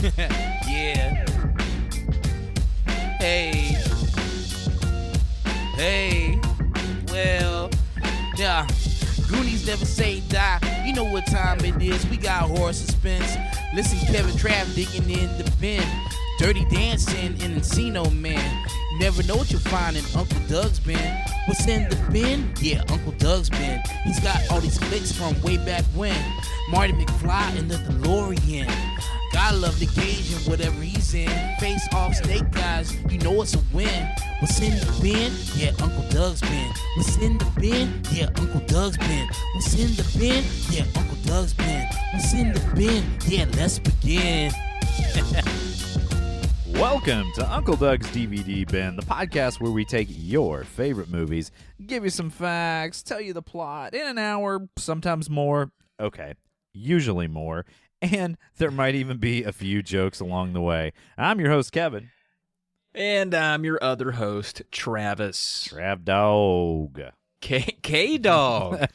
Yeah. Hey. Well, yeah. Goonies never say die. You know what time it is. We got horror suspense. Listen, Kevin Trav digging in the bin. Dirty Dancing in Encino Man. You never know what you'll find in Uncle Doug's bin. What's in the bin? Yeah, Uncle Doug's bin. He's got all these flicks from way back when. Marty McFly in the DeLorean. Gotta love the gauge and whatever he's in. Face off Snake Guys, you know it's a win. What's in the bin? Yeah, Uncle Doug's bin. What's in the bin? Yeah, Uncle Doug's bin. What's in the bin? Yeah, Uncle Doug's bin. What's in the bin? Yeah, let's begin. Welcome to Uncle Doug's DVD Bin, the podcast where we take your favorite movies, give you some facts, tell you the plot in an hour, sometimes more, okay, usually more, and there might even be a few jokes along the way. I'm your host, Kevin. And I'm your other host, Travis. Trav Dog. K-Dog.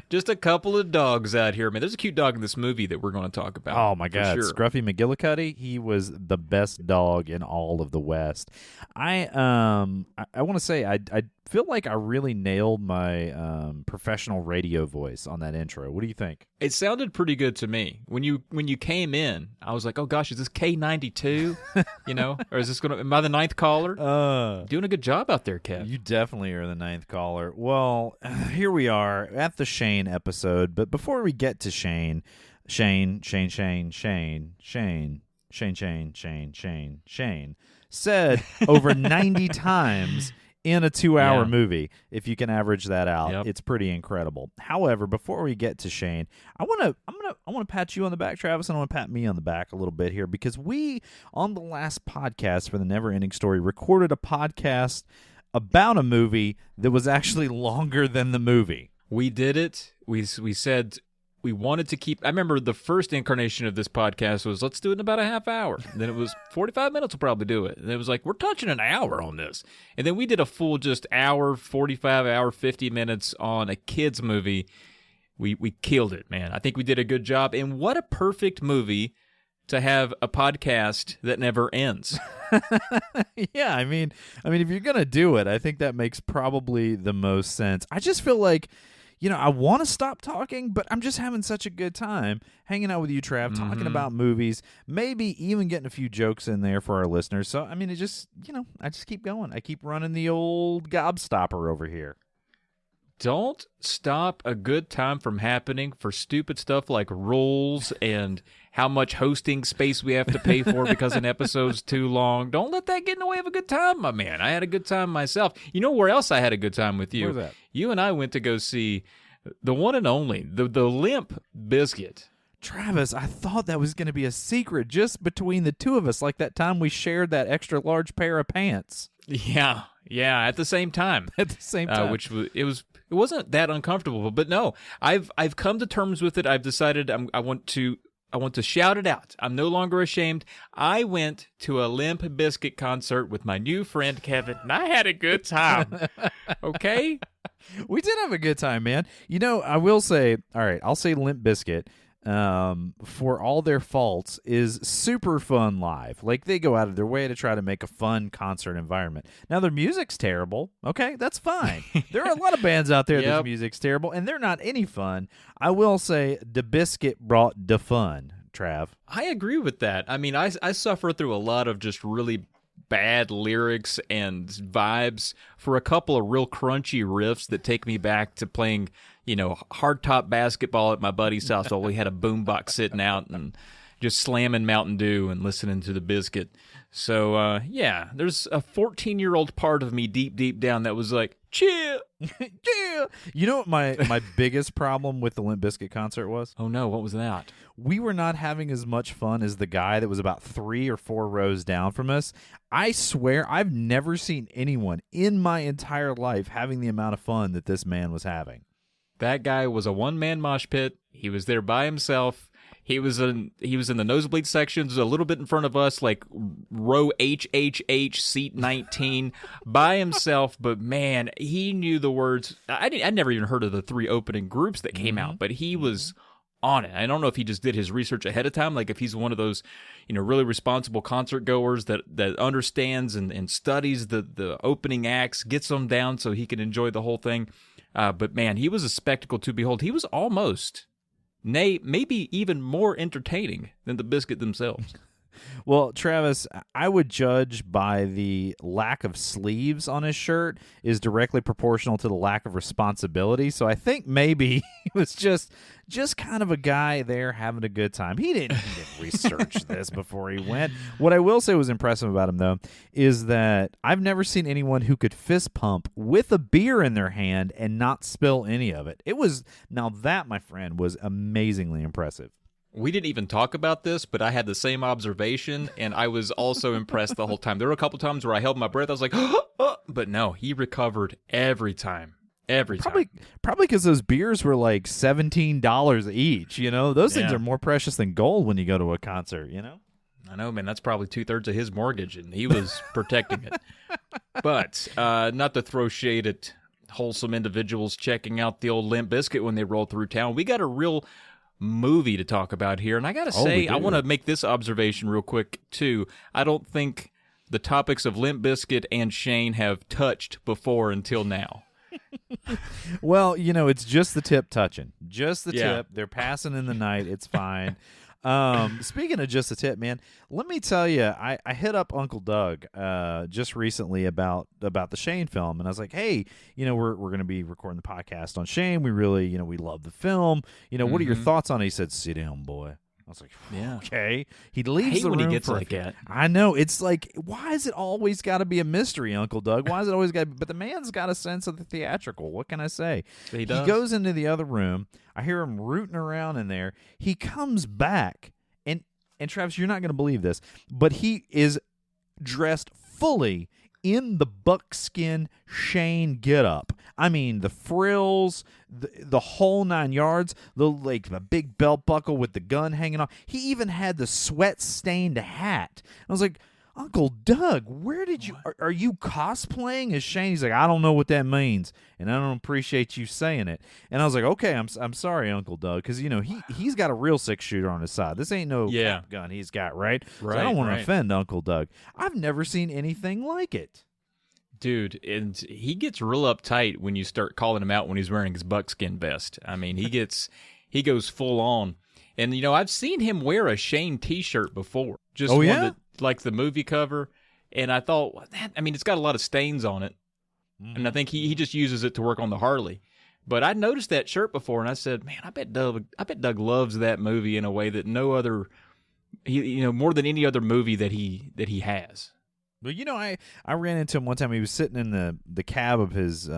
Just a couple of dogs out here. Man, there's a cute dog in this movie that we're going to talk about. Oh, my God. Sure. Scruffy McGillicuddy, he was the best dog in all of the West. I want to say I feel like I really nailed my professional radio voice on that intro. What do you think? It sounded pretty good to me. When you came in, I was like, oh, gosh, is this K92? You know? Or is this going to... Am I the ninth caller? Doing a good job out there, Kev. You definitely are the ninth caller. Well, here we are at the Shane episode. But before we get to Shane said over 90 times in a 2-hour movie. If you can average that out, It's pretty incredible. However, before we get to Shane, I want to pat you on the back, Travis, and I want to pat me on the back a little bit here because we, on the last podcast for the Never Ending Story, recorded a podcast about a movie that was actually longer than the movie. We did it. We said we wanted to keep... I remember the first incarnation of this podcast was, let's do it in about a half hour. And then it was 45 minutes, we'll probably do it. And it was like, we're touching an hour on this. And then we did a full just hour, 45 hour, 50 minutes on a kid's movie. We killed it, man. I think we did a good job. And what a perfect movie to have a podcast that never ends. Yeah, I mean, if you're going to do it, I think that makes probably the most sense. I just feel like, you know, I want to stop talking, but I'm just having such a good time hanging out with you, Trav, talking about movies, maybe even getting a few jokes in there for our listeners. So, I mean, it just, you know, I just keep going. I keep running the old gobstopper over here. Don't stop a good time from happening for stupid stuff like rules and how much hosting space we have to pay for because an episode's too long. Don't let that get in the way of a good time, my man. I had a good time myself. You know where else I had a good time with you? Where's that? You and I went to go see the one and only, the Limp Bizkit. Travis, I thought that was going to be a secret just between the two of us, like that time we shared that extra large pair of pants. Yeah, at the same time. At the same time. Which it wasn't that uncomfortable, but no, I've come to terms with it. I've decided I want to shout it out. I'm no longer ashamed. I went to a Limp Bizkit concert with my new friend Kevin, and I had a good time. Okay? We did have a good time, man. You know, I will say, all right, I'll say Limp Bizkit, for all their faults, is super fun live. Like, they go out of their way to try to make a fun concert environment. Now, their music's terrible. Okay, that's fine. There are a lot of bands out there that's music's terrible, and they're not any fun. I will say, the Biscuit brought the fun, Trav. I agree with that. I mean, I suffer through a lot of just really bad lyrics and vibes for a couple of real crunchy riffs that take me back to playing, you know, hardtop basketball at my buddy's house while we had a boombox sitting out and just slamming Mountain Dew and listening to the Bizkit. So, yeah, there's a 14-year-old part of me deep down that was like, chill. Yeah. You know what my biggest problem with the Limp Bizkit concert was? Oh, no, what was that? We were not having as much fun as the guy that was about 3 or 4 rows down from us. I swear I've never seen anyone in my entire life having the amount of fun that this man was having. That guy was a one-man mosh pit. He was there by himself. He was in the nosebleed sections a little bit in front of us, like row HHH, seat 19, by himself. But man, he knew the words. I'd never even heard of the 3 opening groups that came out, but he was on it. I don't know if he just did his research ahead of time, like if he's one of those, really responsible concert goers that understands and studies the opening acts, gets them down so he can enjoy the whole thing. But man, he was a spectacle to behold. He was almost, nay, maybe even more entertaining than the Biscuit themselves. Well, Travis, I would judge by the lack of sleeves on his shirt is directly proportional to the lack of responsibility. So I think maybe he was just kind of a guy there having a good time. He didn't research this before he went. What I will say was impressive about him, though, is that I've never seen anyone who could fist pump with a beer in their hand and not spill any of it. Now that, my friend, was amazingly impressive. We didn't even talk about this, but I had the same observation, and I was also impressed the whole time. There were a couple times where I held my breath. I was like, but no, he recovered every time. Probably because those beers were like $17 each. Those things are more precious than gold when you go to a concert. I know, man. That's probably 2/3 of his mortgage, and he was protecting it. But not to throw shade at wholesome individuals checking out the old Limp Bizkit when they roll through town. We got a real movie to talk about here, and I gotta say, I want to make this observation real quick too. I don't think the topics of Limp Bizkit and Shane have touched before until now. Well, it's just the tip touching, just the tip. They're passing in the night. It's fine. Speaking of just the tip, man, let me tell you, I hit up Uncle Doug just recently about the Shane film, and I was like, hey, we're going to be recording the podcast on Shane. We really, we love the film. What are your thoughts on it? He said, sit down, boy. I was like, okay. He leaves I hate the room when he gets for like that. I know. It's like, why is it always got to be a mystery, Uncle Doug? Why is it always got to be? But the man's got a sense of the theatrical. What can I say? He does. He goes into the other room. I hear him rooting around in there. He comes back, and Travis, you're not going to believe this, but he is dressed fully in the buckskin Shane getup. I mean, the frills, the whole 9 yards, the big belt buckle with the gun hanging off. He even had the sweat-stained hat. I was like, Uncle Doug, where did you are you cosplaying as Shane? He's like, I don't know what that means, and I don't appreciate you saying it. And I was like, okay, I'm sorry, Uncle Doug, because he's got a real 6-shooter on his side. This ain't no cap gun he's got, right? So I don't want to offend Uncle Doug. I've never seen anything like it. Dude, and he gets real uptight when you start calling him out when he's wearing his buckskin vest. I mean, he goes full on. And, I've seen him wear a Shane T-shirt before. Just one that, like the movie cover. And I thought, it's got a lot of stains on it. And I think he just uses it to work on the Harley. But I noticed that shirt before, and I said, man, I bet Doug loves that movie in a way that no other, more than any other movie that he has. But I ran into him one time. He was sitting in the cab of his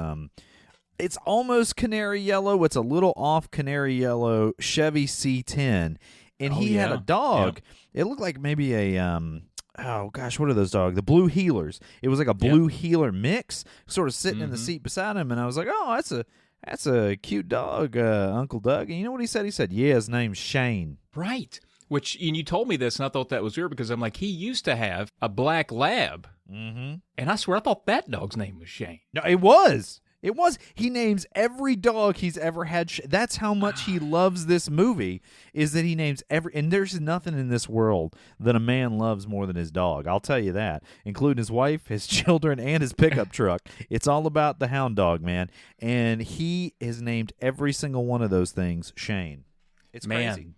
it's almost canary yellow. It's a little off canary yellow Chevy C10, and he had a dog. Yeah. It looked like maybe a oh gosh, what are those dogs? The blue heelers. It was like a blue heeler mix, sort of sitting in the seat beside him, and I was like, oh, that's a cute dog, Uncle Doug. And you know what he said? He said, yeah, his name's Shane. Right. And you told me this, and I thought that was weird because I'm like, he used to have a black lab. Mm-hmm. And I swear I thought that dog's name was Shane. No, it was. He names every dog he's ever had. That's how much he loves this movie, is that he names and there's nothing in this world that a man loves more than his dog. I'll tell you that, including his wife, his children, and his pickup truck. It's all about the hound dog, man. And he has named every single one of those things Shane. It's crazy.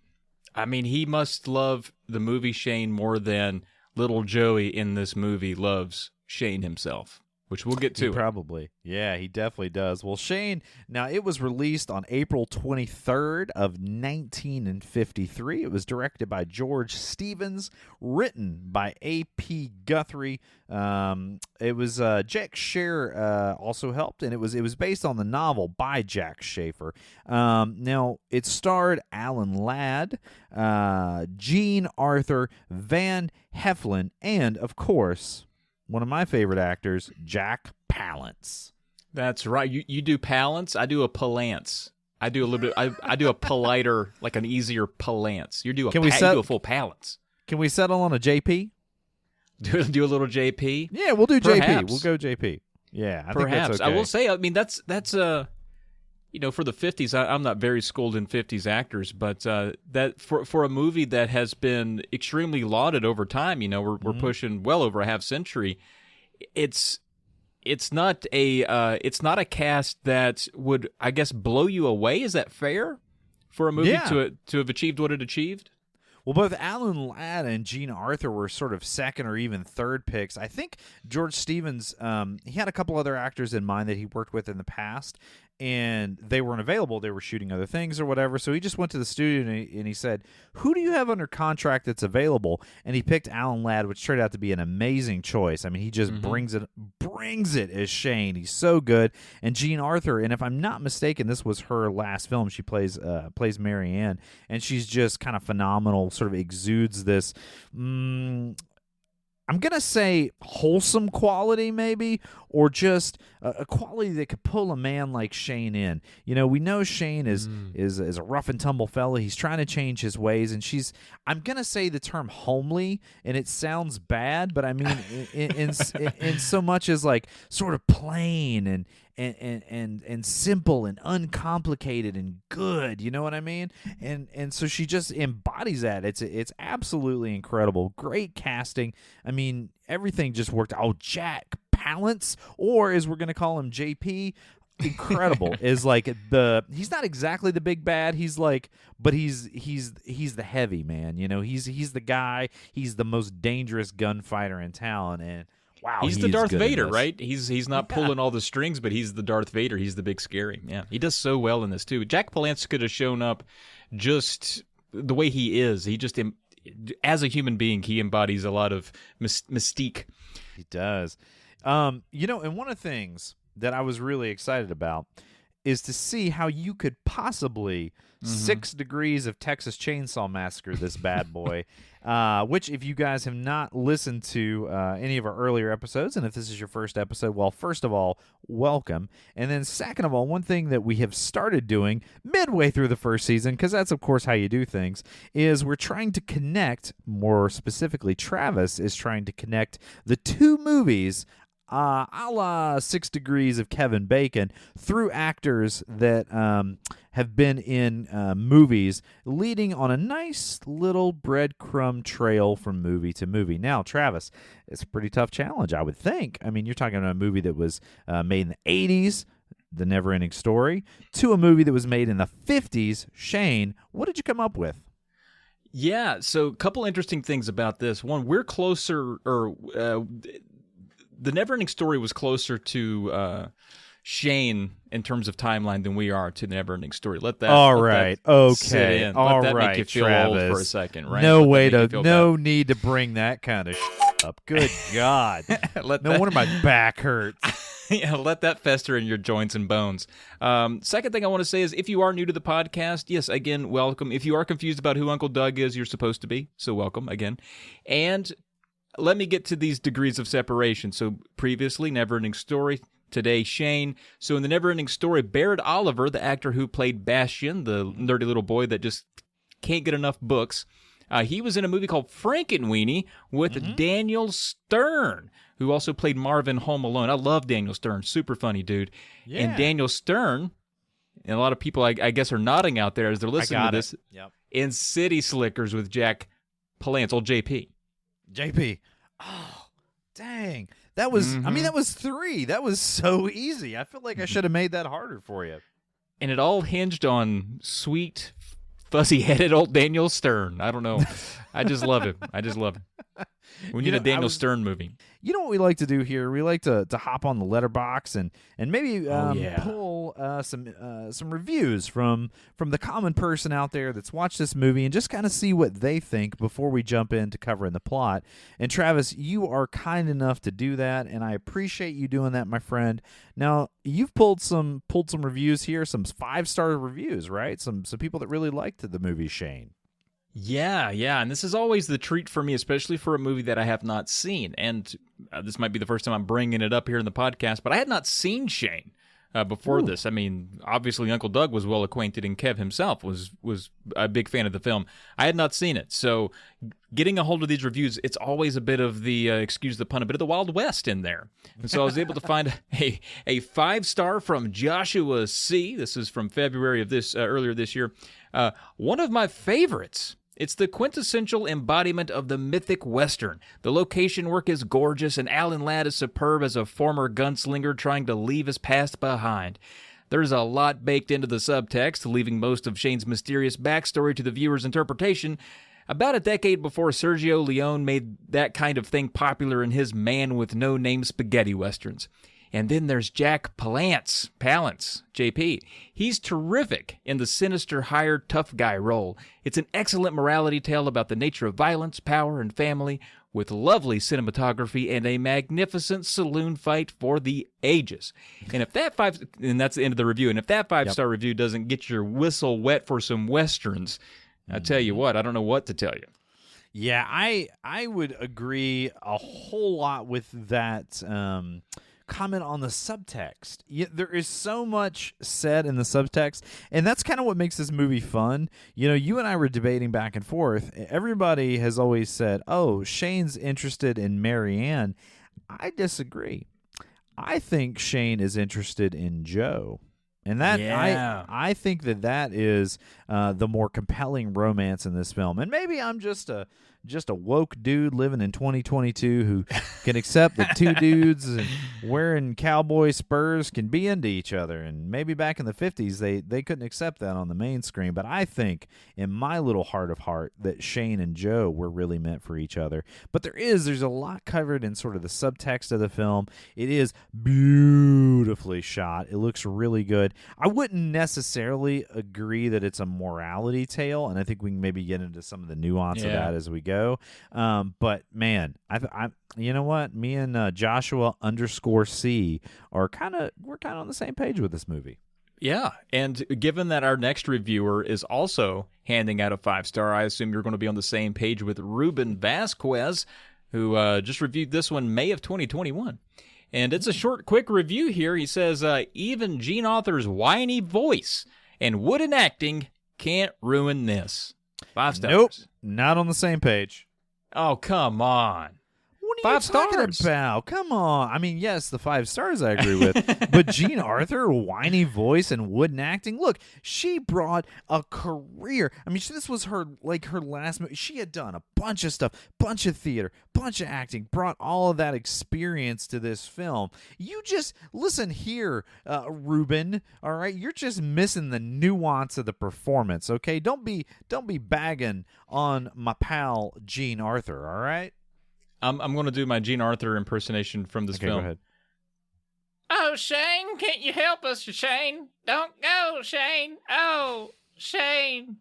I mean, he must love the movie Shane more than little Joey in this movie loves Shane himself, which we'll get to. Probably. Yeah, he definitely does. Well, Shane, now it was released on April 23rd of 1953. It was directed by George Stevens, written by A.P. Guthrie. It was Jack Scher also helped, and it was based on the novel by Jack Schaefer. Now, it starred Alan Ladd, Jean Arthur, Van Heflin, and, of course, one of my favorite actors, Jack Palance. That's right. You do Palance. I do a Palance. I do a little bit. I do a politer, like an easier Palance. You do a full Palance. Can we settle on a JP? Do a little JP? Yeah, we'll do Perhaps. JP. We'll go JP. Yeah, I Perhaps. think that's okay. I will say. I mean, that's for the 50s, I'm not very schooled in 50s actors, but that for a movie that has been extremely lauded over time, we're pushing well over a half century. It's not a cast that would, I guess, blow you away. Is that fair for a movie to have achieved what it achieved? Well, both Alan Ladd and Jean Arthur were sort of second or even third picks. I think George Stevens, he had a couple other actors in mind that he worked with in the past, and they weren't available. They were shooting other things or whatever. So he just went to the studio and he said, who do you have under contract that's available? And he picked Alan Ladd, which turned out to be an amazing choice. I mean, he just brings it as Shane. He's so good. And Jean Arthur, and if I'm not mistaken, this was her last film. She plays Mary Ann, and she's just kind of phenomenal, sort of exudes this I'm going to say wholesome quality maybe, or just a quality that could pull a man like Shane in. We know Shane is a rough and tumble fella. He's trying to change his ways, and I'm going to say the term homely, and it sounds bad, but I mean in so much as like sort of plain and simple and uncomplicated and good, you know what I mean? And so she just embodies that. It's absolutely incredible. Great casting. I mean, everything just worked. Oh, Jack Palance, or as we're gonna call him, JP. Incredible. Is like he's not exactly the big bad. He's like, but he's the heavy man. He's the guy. He's the most dangerous gunfighter in town, and wow, he's the Darth Vader, right? He's not pulling all the strings, but he's the Darth Vader. He's the big scary. Yeah, he does so well in this too. Jack Palance could have shown up just the way he is. He just, as a human being, he embodies a lot of mystique. He does. And one of the things that I was really excited about is to see how you could possibly 6 degrees of Texas Chainsaw Massacre this bad boy, which if you guys have not listened to any of our earlier episodes, and if this is your first episode, well, first of all, welcome. And then second of all, one thing that we have started doing midway through the first season, because that's, of course, how you do things, is we're trying to connect, more specifically, Travis is trying to connect the two movies a la 6 Degrees of Kevin Bacon through actors that have been in movies, leading on a nice little breadcrumb trail from movie to movie. Now, Travis, it's a pretty tough challenge, I would think. I mean, you're talking about a movie that was made in the 80s, The Never-Ending Story, to a movie that was made in the 50s, Shane. What did you come up with? Yeah, so a couple interesting things about this. One, we're closer, The Never-Ending Story was closer to Shane in terms of timeline than we are to The Never-Ending Story. Let that sit in. All let that right, make you feel Travis. old for a second, right? No need to bring that kind of up. Good God. No wonder my back hurts. Yeah, let that fester in your joints and bones. Second thing I want to say is, if you are new to the podcast, yes, again, welcome. If you are confused about who Uncle Doug is, you're supposed to be, so welcome again. And let me get to these degrees of separation. So previously, Never-Ending Story. Today, Shane. So in The Never-Ending Story, Barrett Oliver, the actor who played Bastian, the nerdy little boy that just can't get enough books, he was in a movie called Frankenweenie with Daniel Stern, who also played Marvin Home Alone. I love Daniel Stern. Super funny dude. Yeah. And Daniel Stern, and a lot of people, I guess, are nodding out there as they're listening to this, in City Slickers with Jack Palance, old JP. JP. Oh, dang. That was, I mean, that was 3. That was so easy. I feel like I should have made that harder for you. And it all hinged on sweet, fuzzy-headed old Daniel Stern. I don't know. I just love him. We need a Daniel Stern movie. You know what we like to do here? We like to hop on the letterbox and maybe pull some reviews from the common person out there that's watched this movie and just kind of see what they think before we jump into covering the plot. And Travis, you are kind enough to do that, and I appreciate you doing that, my friend. Now, you've pulled some reviews here, some 5-star reviews, right? Some people that really liked the movie Shane. Yeah, and this is always the treat for me, especially for a movie that I have not seen. And this might be the first time I'm bringing it up here in the podcast, but I had not seen Shane before this. I mean, obviously Uncle Doug was well acquainted, and Kev himself was a big fan of the film. I had not seen it, so getting a hold of these reviews, it's always a bit of the, excuse the pun, a bit of the Wild West in there. And so I was able to find a 5-star from Joshua C. This is from February of this, earlier this year. One of my favorites. It's the quintessential embodiment of the mythic Western. The location work is gorgeous, and Alan Ladd is superb as a former gunslinger trying to leave his past behind. There's a lot baked into the subtext, leaving most of Shane's mysterious backstory to the viewer's interpretation. About a decade before Sergio Leone made that kind of thing popular in his man-with-no-name spaghetti westerns. And then there's Jack Palance, JP. He's terrific in the sinister, hired tough guy role. It's an excellent morality tale about the nature of violence, power, and family, with lovely cinematography and a magnificent saloon fight for the ages. And if that and that's the end of the review. And if that 5-star review doesn't get your whistle wet for some westerns, I tell you what, I don't know what to tell you. Yeah, I would agree a whole lot with that. Comment on the subtext. There is so much said in the subtext, and that's kind of what makes this movie fun. You know, you and I were debating back and forth. Everybody has always said, oh, Shane's interested in Marianne. I disagree. I think Shane is interested in Joe. And that I think that is the more compelling romance in this film. And maybe I'm just a woke dude living in 2022 who can accept that two dudes wearing cowboy spurs can be into each other. And maybe back in the 50s they couldn't accept that on the main screen. But I think in my little heart of heart that Shane and Joe were really meant for each other. But there's a lot covered in sort of the subtext of the film. It is beautifully shot. It looks really good. I wouldn't necessarily agree that it's a morality tale, and I think we can maybe get into some of the nuance of that as we go. But man, I you know what? Me and Joshua _C we're kind of on the same page with this movie. Yeah, and given that our next reviewer is also handing out a 5-star, I assume you're going to be on the same page with Ruben Vasquez, who just reviewed this one May of 2021. And it's a short, quick review here. He says, even Gene Auther's whiny voice and wooden acting can't ruin this. 5 stars. Nope, not on the same page. Oh, come on. What are you talking about? Come on. I mean, yes, the 5 stars I agree with, but Gene Arthur, whiny voice and wooden acting. Look, she brought a career. I mean, this was her last movie. She had done a bunch of stuff, bunch of theater, bunch of acting, brought all of that experience to this film. You just listen here, Ruben. All right, you're just missing the nuance of the performance. Okay, don't be bagging on my pal Gene Arthur. All right. I'm going to do my Gene Arthur impersonation from this film. Go ahead. Oh, Shane, can't you help us, Shane? Don't go, Shane. Oh, Shane.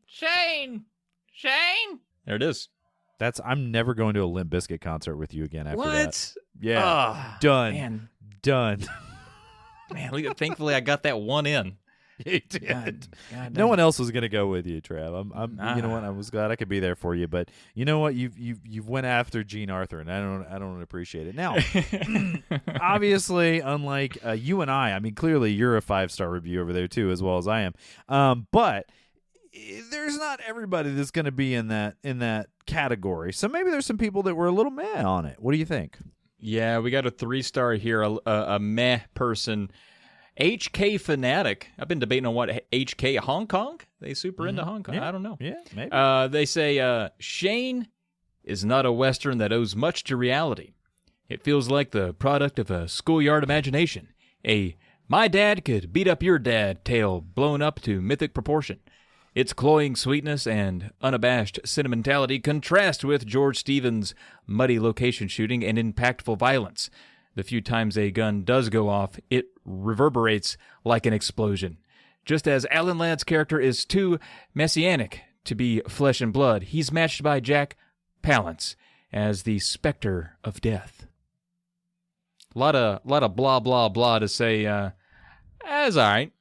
There it is. I'm never going to a Limp Bizkit concert with you again after that. What? Yeah. Done. Man. Done. Man, thankfully I got that one in. You did. God, no one else was going to go with you, Trav. You know what? I was glad I could be there for you, but you know what? You've went after Gene Arthur, and I don't appreciate it. Now, obviously, unlike you and I mean, clearly you're a 5-star review over there too, as well as I am. But there's not everybody that's going to be in that category. So maybe there's some people that were a little meh on it. What do you think? Yeah, we got a 3-star here, a meh person. HK Fanatic. I've been debating on what HK, Hong Kong? They super into Hong Kong? Yeah. I don't know. Yeah, maybe. They say, Shane is not a Western that owes much to reality. It feels like the product of a schoolyard imagination. A my dad could beat up your dad tale blown up to mythic proportion. Its cloying sweetness and unabashed sentimentality contrast with George Stevens' muddy location shooting and impactful violence. The few times a gun does go off, it reverberates like an explosion. Just as Alan Ladd's character is too messianic to be flesh and blood, he's matched by Jack Palance as the specter of death. A lot of blah, blah, blah to say, that's all right.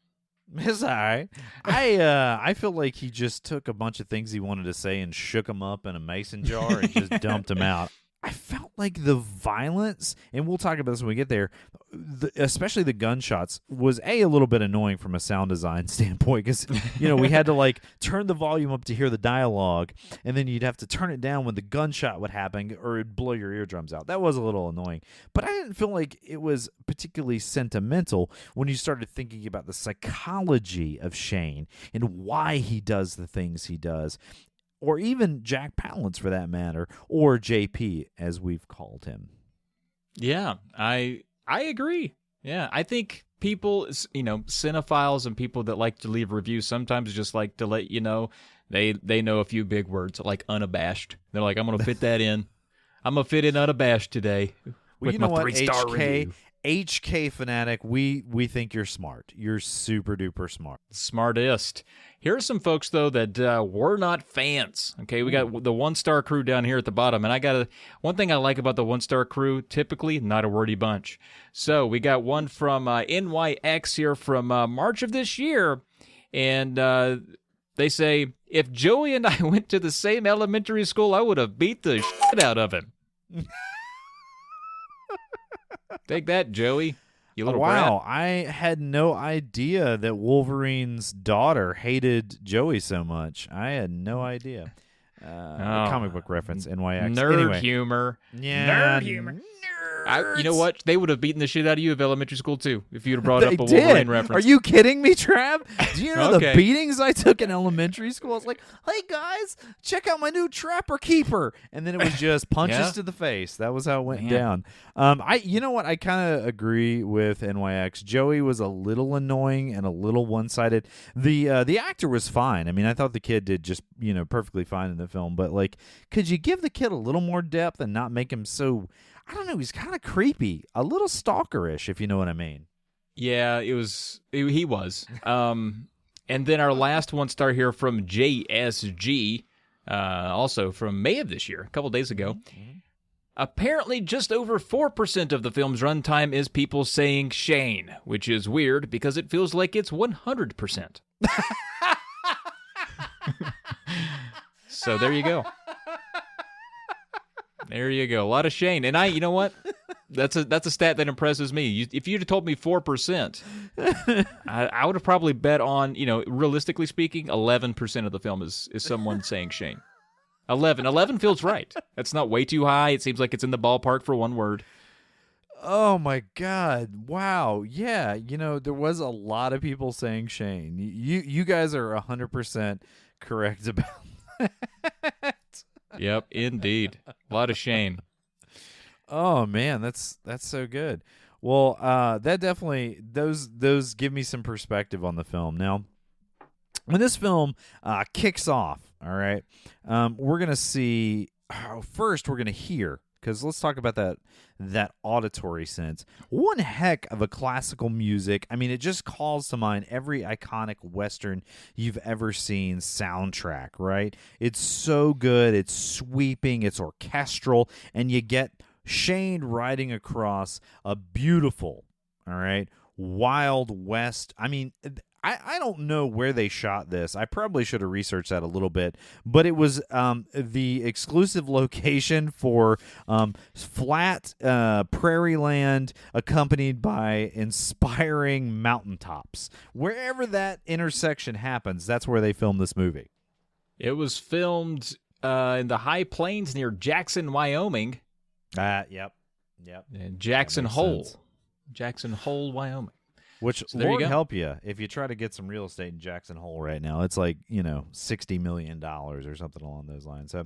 It's all right. I feel like he just took a bunch of things he wanted to say and shook them up in a mason jar and just dumped them out. I felt like the violence, and we'll talk about this when we get there, especially the gunshots, was a little bit annoying from a sound design standpoint because we had to like turn the volume up to hear the dialogue, and then you'd have to turn it down when the gunshot would happen, or it'd blow your eardrums out. That was a little annoying, but I didn't feel like it was particularly sentimental when you started thinking about the psychology of Shane and why he does the things he does, or even Jack Palance for that matter, or JP as we've called him. Yeah, I agree. Yeah, I think people, cinephiles and people that like to leave reviews sometimes just like to let you know they know a few big words like unabashed. They're like, I'm going to fit that in. I'm going to fit in unabashed today with my 3-star review. HK fanatic, we think you're smart. You're super duper smart. Smartest. Here are some folks though that were not fans. Okay, we got the 1-star crew down here at the bottom, and one thing I like about the 1-star crew, typically not a wordy bunch. So we got one from NYX here from March of this year, and they say, if Joey and I went to the same elementary school, I would have beat the shit out of him. Take that, Joey. You little wow, brat. I had no idea that Wolverine's daughter hated Joey so much. I had no idea. Comic book reference, NYX. Nerd anyway. humor. Yeah. Nerd humor. You know what? They would have beaten the shit out of you of elementary school, too, if you'd have brought They up a did. Wolverine reference. Are you kidding me, Trav? Do you know Okay. the beatings I took in elementary school? I was like, hey, guys, check out my new Trapper Keeper. And then it was just punches Yeah. to the face. That was how it went Man. down. You know what? I kind of agree with NYX. Joey was a little annoying and a little one-sided. The actor was fine. I mean, I thought the kid did just, perfectly fine in the film. But, like, could you give the kid a little more depth and not make him so... I don't know, he's kind of creepy, a little stalkerish, if you know what I mean. Yeah, he was. And then our last 1-star here from JSG, also from May of this year, a couple days ago. Mm-hmm. Apparently, just over 4% of the film's runtime is people saying Shane, which is weird because it feels like it's 100%. So there you go. There you go. A lot of Shane. And you know what? That's a stat that impresses me. If you'd have told me 4%, I would have probably bet on, realistically speaking, 11% of the film is someone saying Shane. 11 feels right. That's not way too high. It seems like it's in the ballpark for one word. Oh, my God. Wow. Yeah, there was a lot of people saying Shane. You guys are 100% correct about that. Yep, indeed. A lot of Shane. Oh man, that's so good. Well, that definitely those give me some perspective on the film. Now, when this film kicks off, all right, we're gonna see. First, we're gonna hear, because let's talk about that auditory sense. One heck of a classical music. I mean, it just calls to mind every iconic Western you've ever seen soundtrack, right? It's so good. It's sweeping. It's orchestral. And you get Shane riding across a beautiful, all right, Wild West. I mean, I don't know where they shot this. I probably should have researched that a little bit, but it was the exclusive location for flat prairie land accompanied by inspiring mountaintops. Wherever that intersection happens, that's where they filmed this movie. It was filmed in the high plains near Jackson, Wyoming. Yep. And Jackson Hole. Sense. Jackson Hole, Wyoming. Which, So there you Lord go. help you, if you try to get some real estate in Jackson Hole right now, it's like, $60 million or something along those lines. So,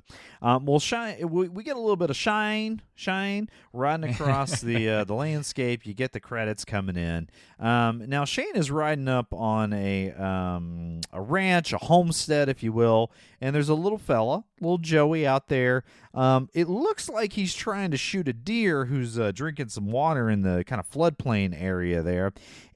Shine, we get a little bit of shine riding across the landscape. You get the credits coming in. Now, Shane is riding up on a ranch, a homestead, if you will, and there's a little fella, little Joey out there. It looks like he's trying to shoot a deer who's drinking some water in the kind of floodplain area there.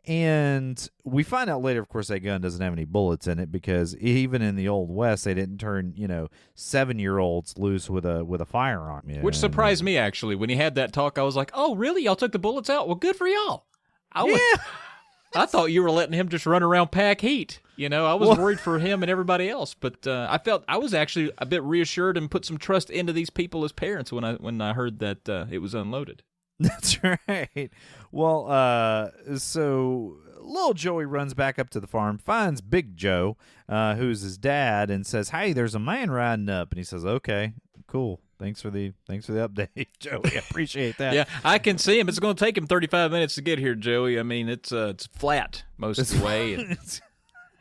And we find out later, of course, that gun doesn't have any bullets in it because even in the Old West, they didn't turn 7-year-olds loose with a firearm. Which surprised me, actually. When he had that talk, I was like, oh, really? Y'all took the bullets out? Well, good for y'all. I thought you were letting him just run around pack heat. I was worried for him and everybody else. But I was actually a bit reassured and put some trust into these people as parents when I heard that it was unloaded. That's right. Well, so little Joey runs back up to the farm, finds Big Joe, who's his dad, and says, "Hey, there's a man riding up." And he says, "Okay, cool. Thanks for the update, Joey. I appreciate that." Yeah, I can see him. It's going to take him 35 minutes to get here, Joey. I mean, it's flat most of the way. And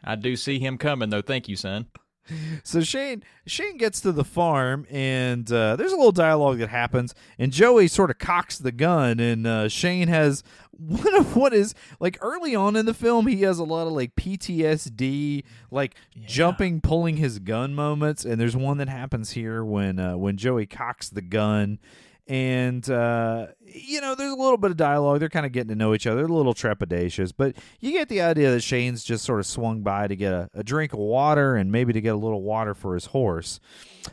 I do see him coming, though. Thank you, son. So Shane gets to the farm, and there's a little dialogue that happens, and Joey sort of cocks the gun, and Shane has one of what is, like, early on in the film, he has a lot of, like, PTSD, like, jumping, pulling his gun moments, and there's one that happens here when Joey cocks the gun. And, there's a little bit of dialogue. They're kind of getting to know each other. They're a little trepidatious. But you get the idea that Shane's just sort of swung by to get a drink of water and maybe to get a little water for his horse.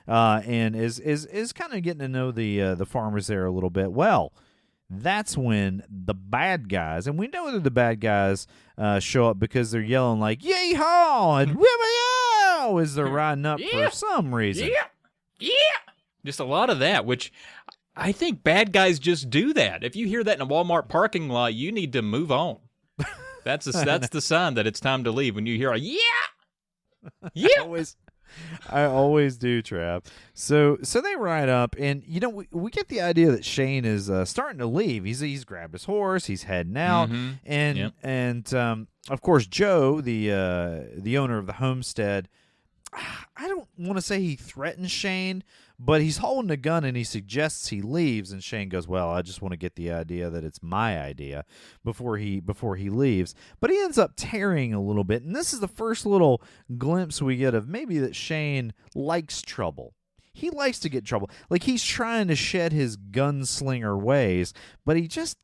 And is kind of getting to know the farmers there a little bit. Well, that's when the bad guys, and we know that the bad guys show up because they're yelling like, "Yee-haw!" and "Wibby-yow!" as they're riding up for some reason. Yeah. Just a lot of that, which I think bad guys just do that. If you hear that in a Walmart parking lot, you need to move on. That's the sign that it's time to leave. When you hear a I always do, Trav. So they ride up, and we get the idea that Shane is starting to leave. He's grabbed his horse, he's heading out, and of course Joe, the owner of the homestead, I don't want to say he threatens Shane, but he's holding a gun and he suggests he leaves, and Shane goes, "Well, I just want to get the idea that it's my idea," before he leaves. But he ends up tarrying a little bit, and this is the first little glimpse we get of maybe that Shane likes trouble. He likes to get trouble. Like, he's trying to shed his gunslinger ways, but he just,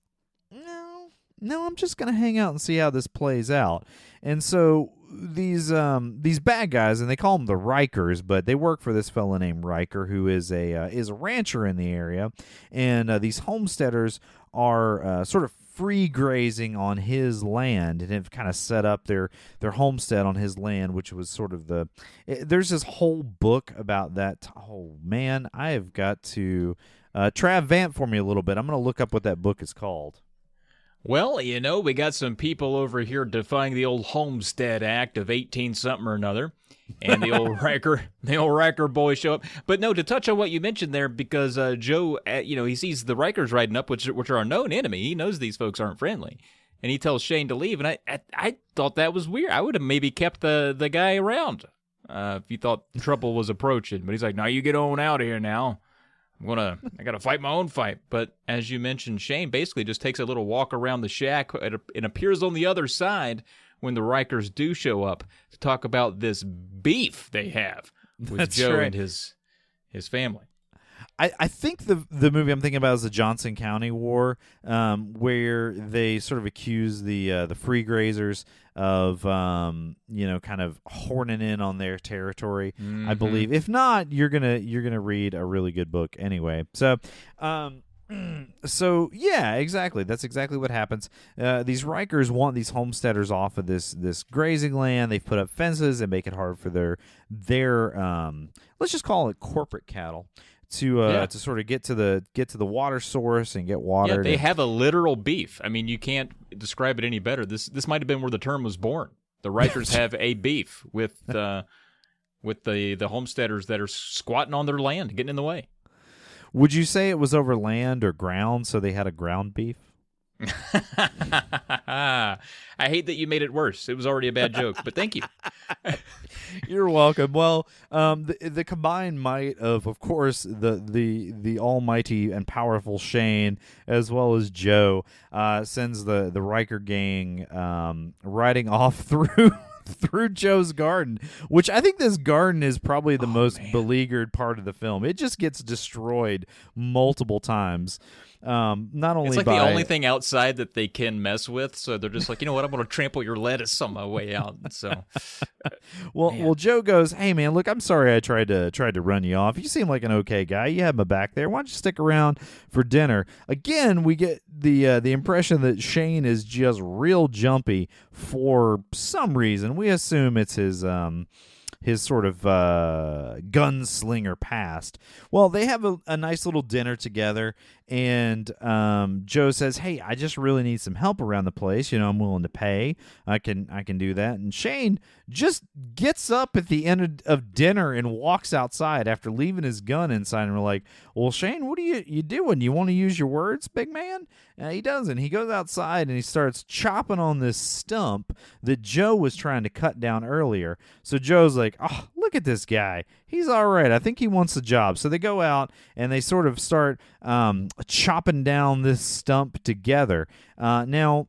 no, I'm just going to hang out and see how this plays out. And so these bad guys, and they call them the Rikers, but they work for this fella named Riker, who is a rancher in the area, and these homesteaders are sort of free grazing on his land, and have kind of set up their homestead on his land, which was sort of there's this whole book about that. Oh man, I have got to Trav, vamp for me a little bit. I'm going to look up what that book is called. Well, we got some people over here defying the old Homestead Act of 18-something or another, and the old Riker boys show up. But no, to touch on what you mentioned there, because Joe, he sees the Rikers riding up, which are a known enemy. He knows these folks aren't friendly, and he tells Shane to leave. And I thought that was weird. I would have maybe kept the guy around if you thought trouble was approaching. But he's like, "No, you get on out of here now. I gotta fight my own fight." But as you mentioned, Shane basically just takes a little walk around the shack and appears on the other side when the Rikers do show up to talk about this beef they have with That's Joe right. and his family. I think the movie I'm thinking about is the Johnson County War, where they sort of accuse the free grazers of kind of horning in on their territory. Mm-hmm. I believe. If not, you're gonna read a really good book anyway. So. So yeah, exactly. That's exactly what happens. These Rikers want these homesteaders off of this grazing land. They've put up fences and make it hard for their let's just call it corporate cattle to sort of get to the water source and get water. Yeah, they have a literal beef. I mean, you can't describe it any better. This might have been where the term was born. The Rikers have a beef with the homesteaders that are squatting on their land, getting in the way. Would you say it was over land or ground, so they had a ground beef? I hate that you made it worse. It was already a bad joke, but thank you. You're welcome. Well, the combined might of course, the almighty and powerful Shane, as well as Joe, sends the Riker gang riding off through Joe's garden, which I think this garden is probably the most beleaguered part of the film. It just gets destroyed multiple times. Not only it's like by the only thing outside that they can mess with, so they're just like, you know what, I'm going to trample your lettuce on my way out. So, well, Joe goes, "Hey man, look, I'm sorry I tried to run you off. You seem like an okay guy. You have my back there. Why don't you stick around for dinner?" Again, we get the impression that Shane is just real jumpy for some reason. We assume it's his his sort of gunslinger past. Well, they have a nice little dinner together, and Joe says, "Hey, I just really need some help around the place. I'm willing to pay. I can do that." And Shane just gets up at the end of dinner and walks outside after leaving his gun inside. And we're like, "Well, Shane, what are you doing? You want to use your words, big man?" He doesn't. He goes outside and he starts chopping on this stump that Joe was trying to cut down earlier. So Joe's like, "Oh, look at this guy. He's all right. I think he wants the job." So they go out and they sort of start chopping down this stump together. Now,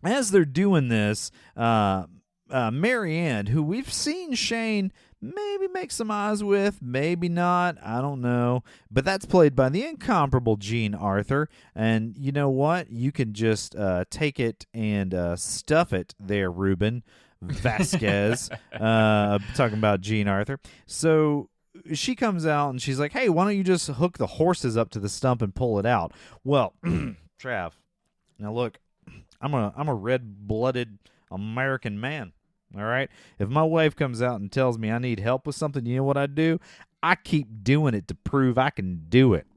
as they're doing this, Mary Ann, who we've seen Shane maybe make some eyes with, maybe not, I don't know, but that's played by the incomparable Jean Arthur. And you know what? You can just take it and stuff it there, Ruben Vasquez, talking about Jean Arthur. So she comes out and she's like, "Hey, why don't you just hook the horses up to the stump and pull it out?" Well, Trav, now look, I'm a red-blooded American man. All right? If my wife comes out and tells me I need help with something, you know what I do? I keep doing it to prove I can do it.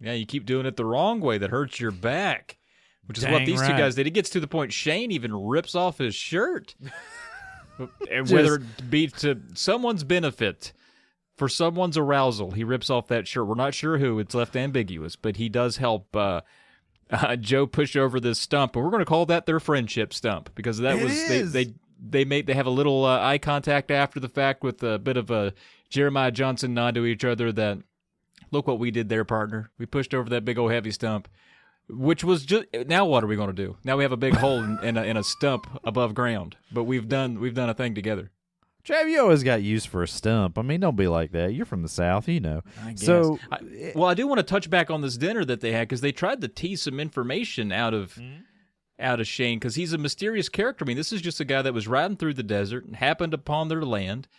Yeah, you keep doing it the wrong way that hurts your back, which is Dang what these right. two guys did. It gets to the point Shane even rips off his shirt. Whether it be to someone's benefit, for someone's arousal, he rips off that shirt. We're not sure who. It's left ambiguous, but he does help Joe push over this stump, and we're going to call that their friendship stump because that they have a little eye contact after the fact with a bit of a Jeremiah Johnson nod to each other that, "Look what we did there, partner. We pushed over that big old heavy stump," which was just, now what are we going to do? Now we have a big hole in a stump above ground, but we've done a thing together. Trav, you always got use for a stump. I mean, don't be like that. You're from the South, you know. I guess. So, I do want to touch back on this dinner that they had because they tried to tease some information out of Shane because he's a mysterious character. I mean, this is just a guy that was riding through the desert and happened upon their land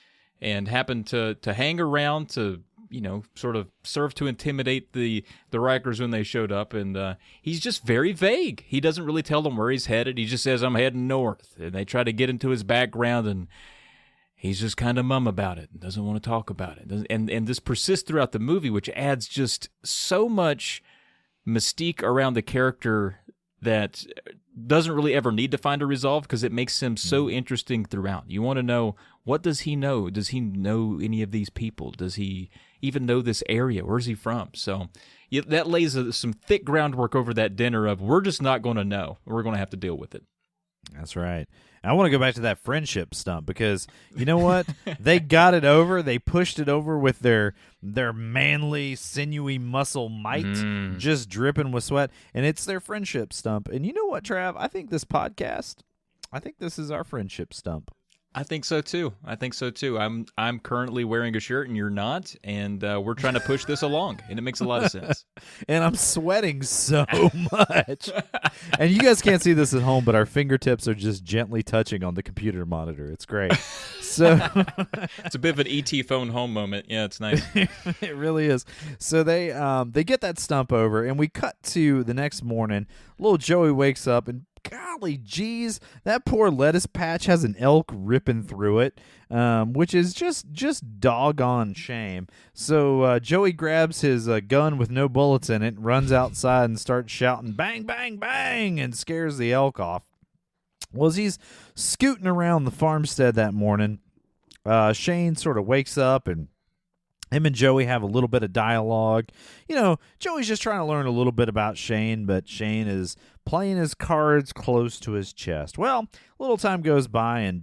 and happened to hang around to, sort of serve to intimidate the Rikers when they showed up. And he's just very vague. He doesn't really tell them where he's headed. He just says, "I'm heading north." And they try to get into his background, and he's just kind of mum about it and doesn't want to talk about it. And this persists throughout the movie, which adds just so much mystique around the character that doesn't really ever need to find a resolve because it makes him so interesting throughout. You want to know, what does he know? Does he know any of these people? Does he even know this area? Where's he from? So that lays some thick groundwork over that dinner of we're just not going to know. We're going to have to deal with it. That's right. I want to go back to that friendship stump because you know what? They got it over. They pushed it over with their manly, sinewy muscle might, just dripping with sweat. And it's their friendship stump. And you know what, Trav? I think this is our friendship stump. I think so too. I'm currently wearing a shirt and you're not, and we're trying to push this along, and it makes a lot of sense. And I'm sweating so much. And you guys can't see this at home, but our fingertips are just gently touching on the computer monitor. It's great. So it's a bit of an ET phone home moment. Yeah, it's nice. It really is. So they get that stump over, and we cut to the next morning. Little Joey wakes up, and golly geez, that poor lettuce patch has an elk ripping through it, which is just doggone shame. So Joey grabs his gun with no bullets in it, runs outside and starts shouting bang, bang, bang, and scares the elk off. Well, as he's scooting around the farmstead that morning, Shane sort of wakes up, and him and Joey have a little bit of dialogue. Joey's just trying to learn a little bit about Shane, but Shane is playing his cards close to his chest. Well, a little time goes by, and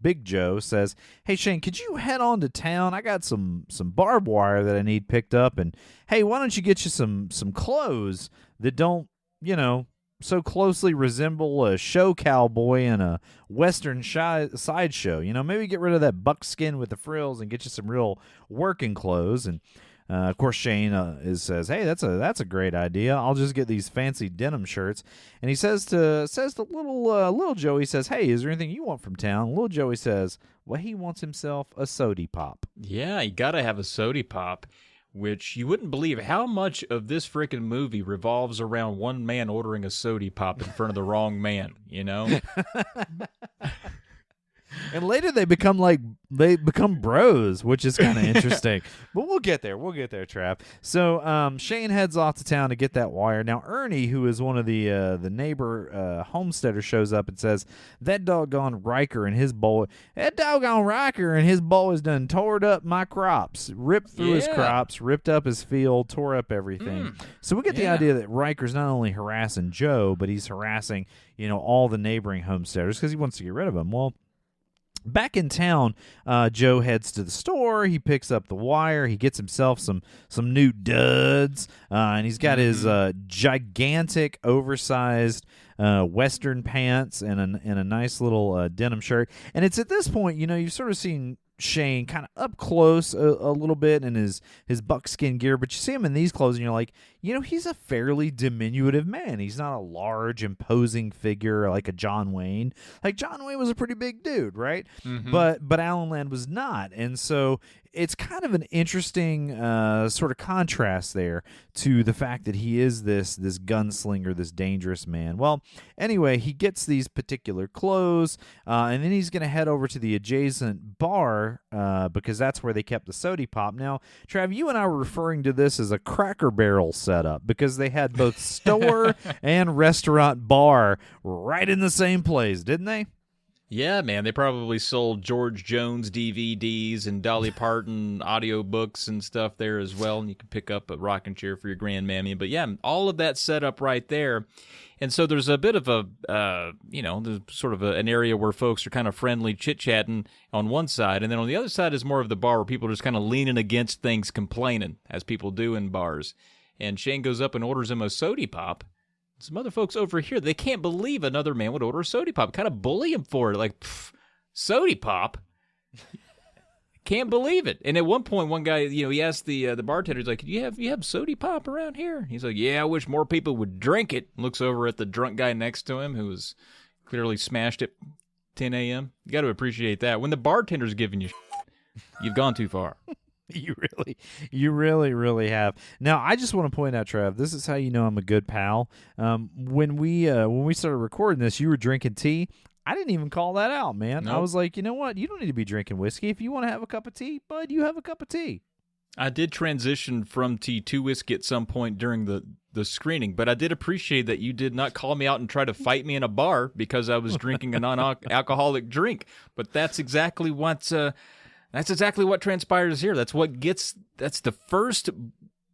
Big Joe, says, "Hey, Shane, could you head on to town? I got some barbed wire that I need picked up, and hey, why don't you get you some clothes that don't, so closely resemble a show cowboy in a western sideshow. Maybe get rid of that buckskin with the frills and get you some real working clothes." And of course, Shane says, "Hey, that's a great idea. I'll just get these fancy denim shirts." And he says to little Joey, says, "Hey, is there anything you want from town?" Little Joey says, well, he wants himself a sody pop. Yeah, you gotta have a sody pop. Which you wouldn't believe how much of this freaking movie revolves around one man ordering a sody pop in front of the wrong man, And later they become bros, which is kind of interesting. But we'll get there. We'll get there, Trav. So Shane heads off to town to get that wire. Now Ernie, who is one of the neighbor homesteaders, shows up and says that doggone Riker and his boy has done tore up my crops, ripped through his crops, ripped up his field, tore up everything. So we get the idea that Riker's not only harassing Joe, but he's harassing all the neighboring homesteaders because he wants to get rid of them. Well, back in town, Joe heads to the store. He picks up the wire. He gets himself some new duds, and he's got his gigantic, oversized Western pants and a nice little denim shirt. And it's at this point, you've sort of seen Shane kind of up close a little bit in his buckskin gear, but you see him in these clothes and you're like, he's a fairly diminutive man. He's not a large, imposing figure like a John Wayne. Like John Wayne was a pretty big dude, right? Mm-hmm. But Alan Ladd was not. And so it's kind of an interesting sort of contrast there to the fact that he is this gunslinger, this dangerous man. Well, anyway, he gets these particular clothes, and then he's going to head over to the adjacent bar because that's where they kept the sody pop. Now, Trav, you and I were referring to this as a Cracker Barrel setup because they had both store and restaurant bar right in the same place, didn't they? Yeah, man, they probably sold George Jones DVDs and Dolly Parton audiobooks and stuff there as well, and you can pick up a rocking chair for your grandmammy. But yeah, all of that set up right there. And so there's a bit of there's sort of an area where folks are kind of friendly, chit-chatting on one side, and then on the other side is more of the bar where people are just kind of leaning against things, complaining, as people do in bars. And Shane goes up and orders him a sody pop. Some other folks over here, they can't believe another man would order a sody pop. Kind of bully him for it. Like, sody pop? Can't believe it. And at one point, one guy, he asked the bartender, he's like, you have sody pop around here? He's like, yeah, I wish more people would drink it. Looks over at the drunk guy next to him who was clearly smashed at 10 a.m. You got to appreciate that. When the bartender's giving you you've gone too far. You really have. Now, I just want to point out, Trav, this is how you know I'm a good pal. When we started recording this, you were drinking tea. I didn't even call that out, man. Nope. I was like, you know what? You don't need to be drinking whiskey. If you want to have a cup of tea, bud, you have a cup of tea. I did transition from tea to whiskey at some point during the screening, but I did appreciate that you did not call me out and try to fight me in a bar because I was drinking a non-alcoholic drink. But that's exactly what transpires here. That's the first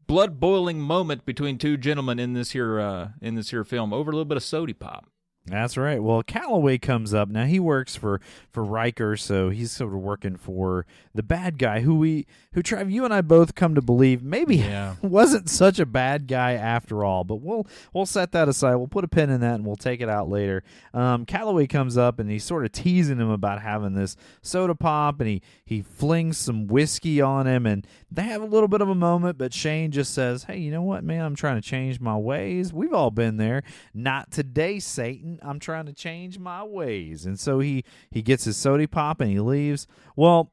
blood-boiling moment between two gentlemen in this here film over a little bit of sody pop. That's right. Well, Calloway comes up. Now, he works for Riker, so he's sort of working for the bad guy who Trav, you and I both come to believe maybe wasn't such a bad guy after all. But we'll set that aside. We'll put a pin in that, and we'll take it out later. Calloway comes up, and he's sort of teasing him about having this soda pop, and he flings some whiskey on him, and they have a little bit of a moment, but Shane just says, hey, you know what, man? I'm trying to change my ways. We've all been there. Not today, Satan. I'm trying to change my ways. And so he gets his sody pop and he leaves. Well,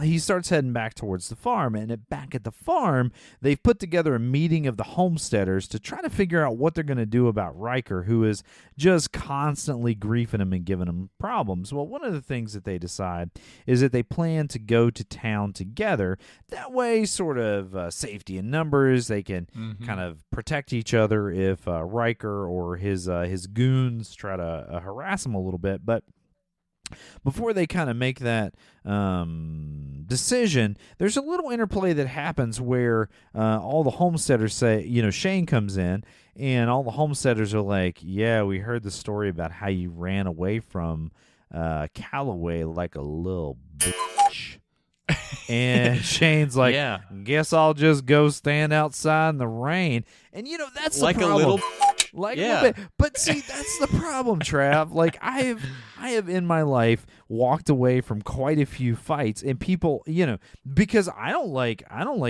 he starts heading back towards the farm, and back at the farm, they've put together a meeting of the homesteaders to try to figure out what they're going to do about Riker, who is just constantly griefing him and giving him problems. Well, one of the things that they decide is that they plan to go to town together. That way, sort of safety in numbers, they can kind of protect each other if Riker or his goons try to harass him a little bit. But before they kind of make that decision, there's a little interplay that happens where all the homesteaders say, Shane comes in, and all the homesteaders are like, yeah, we heard the story about how you ran away from Calloway like a little bitch. And Shane's like, guess I'll just go stand outside in the rain. And, that's the problem. A little bit. But see, that's the problem, Trav. Like, I have in my life walked away from quite a few fights, and people, because I don't like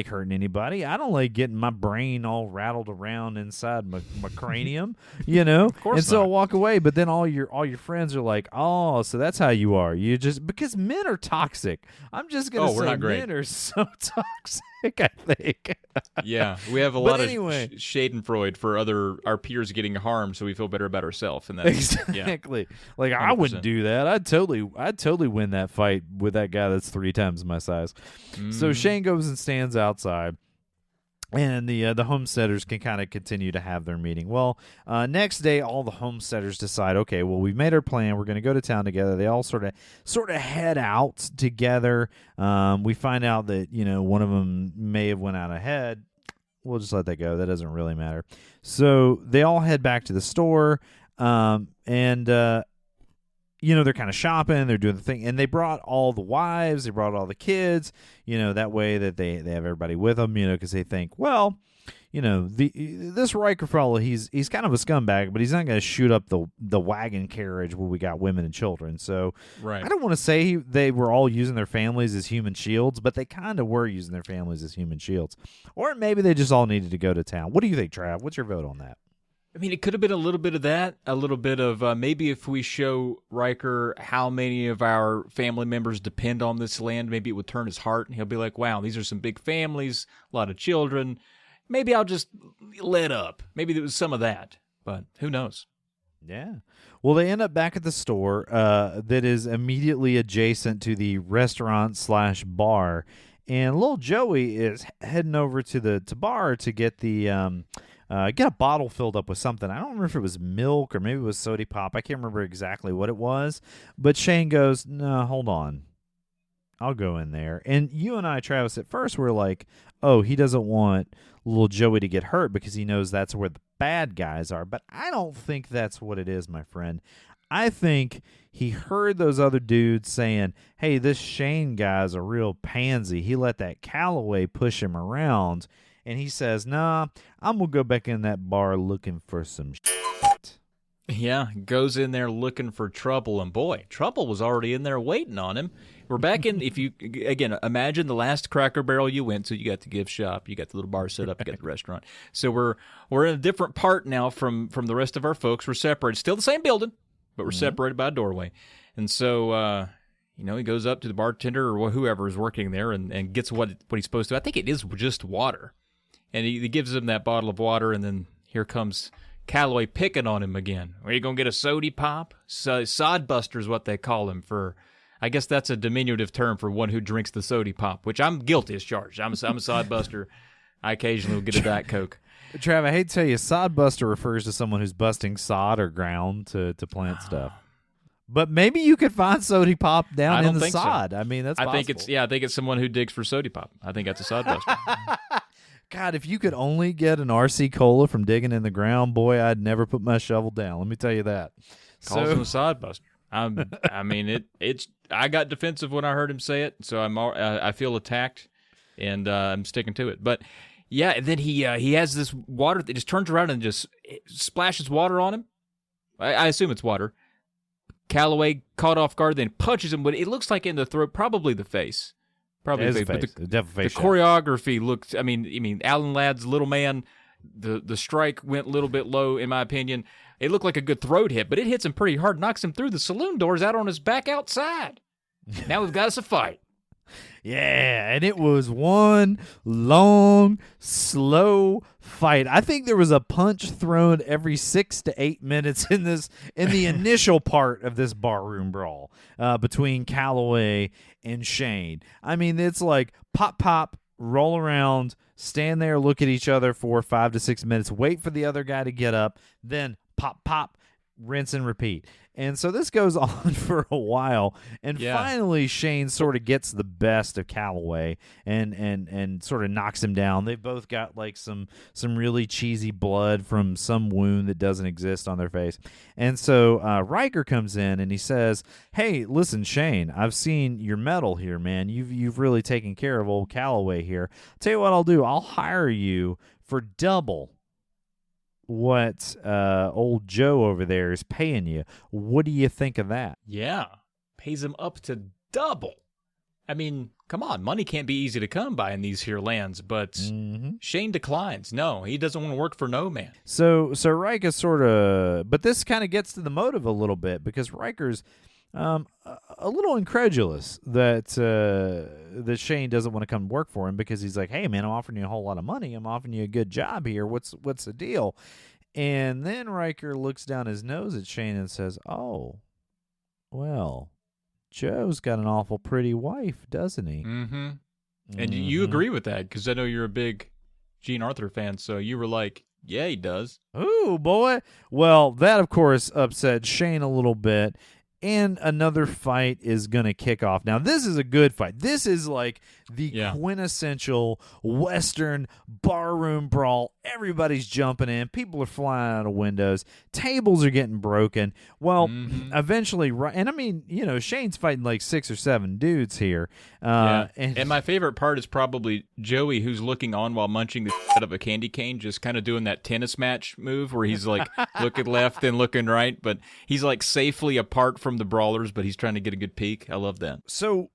hurting anybody. I don't like getting my brain all rattled around inside my cranium, Of course and so not. I walk away, but then all your friends are like, oh, so that's how you are. You just, because men are toxic. I'm just going to say men are so toxic. I think. Yeah, we have a But lot anyway. of Schadenfreude for our peers getting harmed, so we feel better about ourselves. And that's Exactly. Like I wouldn't 100%. do that. I'd totally win that fight with that guy that's 3 times my size. So Shane goes and stands outside. And the homesteaders can kind of continue to have their meeting. Well, next day, all the homesteaders decide, okay, well, we've made our plan. We're going to go to town together. They all sort of head out together. We find out that one of them may have went out ahead. We'll just let that go. That doesn't really matter. So they all head back to the store, and they're kind of shopping, they're doing the thing, and they brought all the wives, they brought all the kids, that way that they have everybody with them, because they think, well, this Riker fellow, he's kind of a scumbag, but he's not going to shoot up the wagon carriage where we got women and children. So Right. I don't want to say they were all using their families as human shields, but they kind of were using their families as human shields. Or maybe they just all needed to go to town. What do you think, Trav? What's your vote on that? I mean, it could have been a little bit of that, a little bit of maybe if we show Riker how many of our family members depend on this land, maybe it would turn his heart, and he'll be like, wow, these are some big families, a lot of children. Maybe I'll just let up. Maybe there was some of that, but who knows? Yeah. Well, they end up back at the store that is immediately adjacent to the restaurant/bar, and little Joey is heading over to the bar to get the get a bottle filled up with something. I don't remember if it was milk or maybe it was soda pop. I can't remember exactly what it was. But Shane goes, no, hold on. I'll go in there. And you and I, Travis, at first were like, oh, he doesn't want little Joey to get hurt because he knows that's where the bad guys are. But I don't think that's what it is, my friend. I think he heard those other dudes saying, hey, this Shane guy's a real pansy. He let that Calloway push him around. And he says, nah, I'm going to go back in that bar looking for some shit. Yeah, goes in there looking for trouble, and boy, trouble was already in there waiting on him. We're back in, if you, again, imagine the last Cracker Barrel you went to, you got the gift shop, you got the little bar set up, you got the restaurant. So we're in a different part now from the rest of our folks. We're separated, still the same building, but we're separated by a doorway. And so, he goes up to the bartender or whoever is working there and gets what he's supposed to. I think it is just water. And he gives him that bottle of water, and then here comes Calloway picking on him again. Are you going to get a sody pop? Sodbuster is what they call him for. I guess that's a diminutive term for one who drinks the sody pop, which I'm guilty as charged. I'm a sodbuster. I occasionally will get a Diet Coke. Trav, I hate to tell you, sodbuster refers to someone who's busting sod or ground to plant stuff. But maybe you could find sody pop down in the sod. So. I mean, that's possible. I think it's someone who digs for sody pop. I think that's a sodbuster. God, if you could only get an RC Cola from digging in the ground, boy, I'd never put my shovel down. Let me tell you that. Calls him a sodbuster. I mean, it's. I got defensive when I heard him say it, so I feel attacked, and I'm sticking to it. But yeah, and then he has this water that just turns around and just splashes water on him. I assume it's water. Calloway caught off guard, then punches him, but it looks like in the throat, probably the face. Probably the face. But the choreography looked. I mean, Alan Ladd's little man. The strike went a little bit low, in my opinion. It looked like a good throat hit, but it hits him pretty hard, knocks him through the saloon doors out on his back outside. Now we've got us a fight. Yeah, and it was one long, slow fight. I think there was a punch thrown every 6 to 8 minutes in the initial part of this barroom brawl between Calloway and Shane. I mean, it's like pop, pop, roll around, stand there, look at each other for 5 to 6 minutes, wait for the other guy to get up, then pop, pop, rinse and repeat. And so this goes on for a while, and finally Shane sort of gets the best of Calloway and sort of knocks him down. They've both got like some really cheesy blood from some wound that doesn't exist on their face. And so Riker comes in and he says, hey, listen, Shane, I've seen your mettle here, man. You've really taken care of old Calloway here. Tell you what I'll do. I'll hire you for double what old Joe over there is paying you. What do you think of that? Yeah, pays him up to double. I mean, come on, money can't be easy to come by in these here lands, but Shane declines. No, he doesn't want to work for no man. So Riker sort of, but this kind of gets to the motive a little bit because Riker's, a little incredulous that that Shane doesn't want to come work for him, because he's like, hey man, I'm offering you a whole lot of money, I'm offering you a good job here, what's the deal? And then Riker looks down his nose at Shane and says, oh, well, Joe's got an awful pretty wife, doesn't he? Mm-hmm. And you agree with that, because I know you're a big Gene Arthur fan, so you were like, yeah, he does. Ooh, boy. Well, that, of course, upset Shane a little bit, and another fight is going to kick off. Now, this is a good fight. This is like the quintessential Western barroom brawl. Everybody's jumping in. People are flying out of windows. Tables are getting broken. Well, eventually, and I mean, Shane's fighting like 6 or 7 dudes here. And my favorite part is probably Joey, who's looking on while munching the out of a candy cane, just kind of doing that tennis match move where he's like looking left and looking right, but he's like safely apart from the brawlers, but he's trying to get a good peek. I love that. So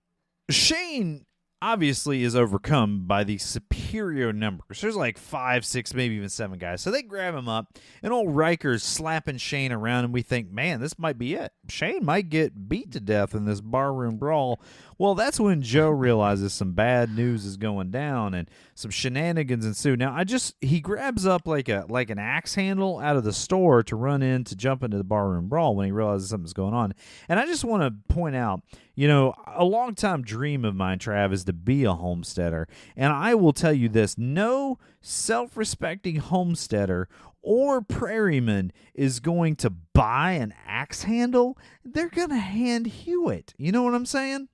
Shane obviously is overcome by the superior numbers. There's like 5, 6, maybe even 7 guys. So they grab him up, and old Riker's slapping Shane around, and we think, man, this might be it. Shane might get beat to death in this barroom brawl. Well, that's when Joe realizes some bad news is going down, and some shenanigans ensue. Now, he grabs up like an axe handle out of the store to run in to jump into the barroom brawl when he realizes something's going on. And I just want to point out, a long-time dream of mine, Trav, is to be a homesteader. And I will tell you this, no self-respecting homesteader or prairieman is going to buy an axe handle. They're going to hand hew it. You know what I'm saying?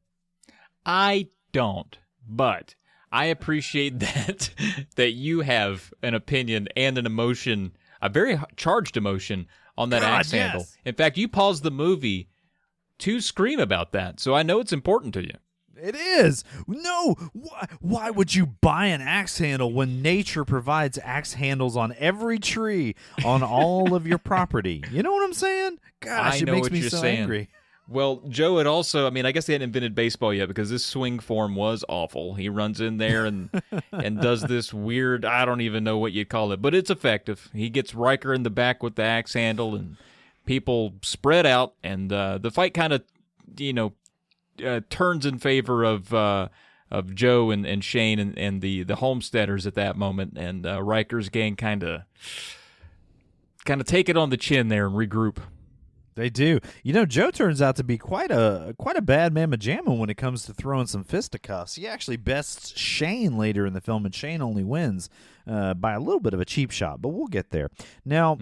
I don't, but I appreciate that you have an opinion and an emotion, a very charged emotion on that axe handle. In fact, you paused the movie to scream about that, so I know it's important to you. It is. No, why would you buy an axe handle when nature provides axe handles on every tree on all of your property? You know what I'm saying? Gosh, it makes me so angry. Well, Joe had also, I guess they hadn't invented baseball yet, because this swing form was awful. He runs in there and does this weird, I don't even know what you'd call it, but it's effective. He gets Riker in the back with the axe handle, and people spread out, and the fight kind of, turns in favor of Joe and Shane and the homesteaders at that moment, and Riker's gang kind of take it on the chin there and regroup. They do. Joe turns out to be quite a bad mamma jamma when it comes to throwing some fisticuffs. He actually bests Shane later in the film, and Shane only wins by a little bit of a cheap shot, but we'll get there. Now,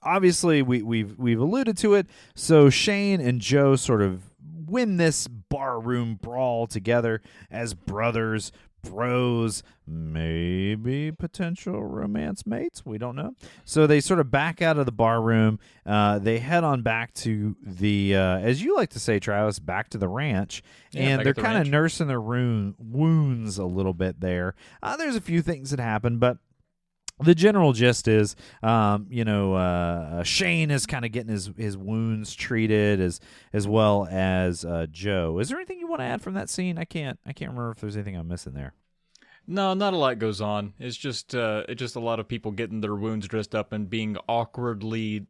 obviously we've alluded to it. So Shane and Joe sort of win this barroom brawl together as brothers, bros, maybe potential romance mates. We don't know. So they sort of back out of the bar room. They head on back to the, as you like to say, Travis, back to the ranch. And they're kind of nursing their wounds a little bit there. There's a few things that happen, but the general gist is, Shane is kind of getting his wounds treated as well as Joe. Is there anything you want to add from that scene? I can't remember if there's anything I'm missing there. No, not a lot goes on. It's just a lot of people getting their wounds dressed up and being awkwardly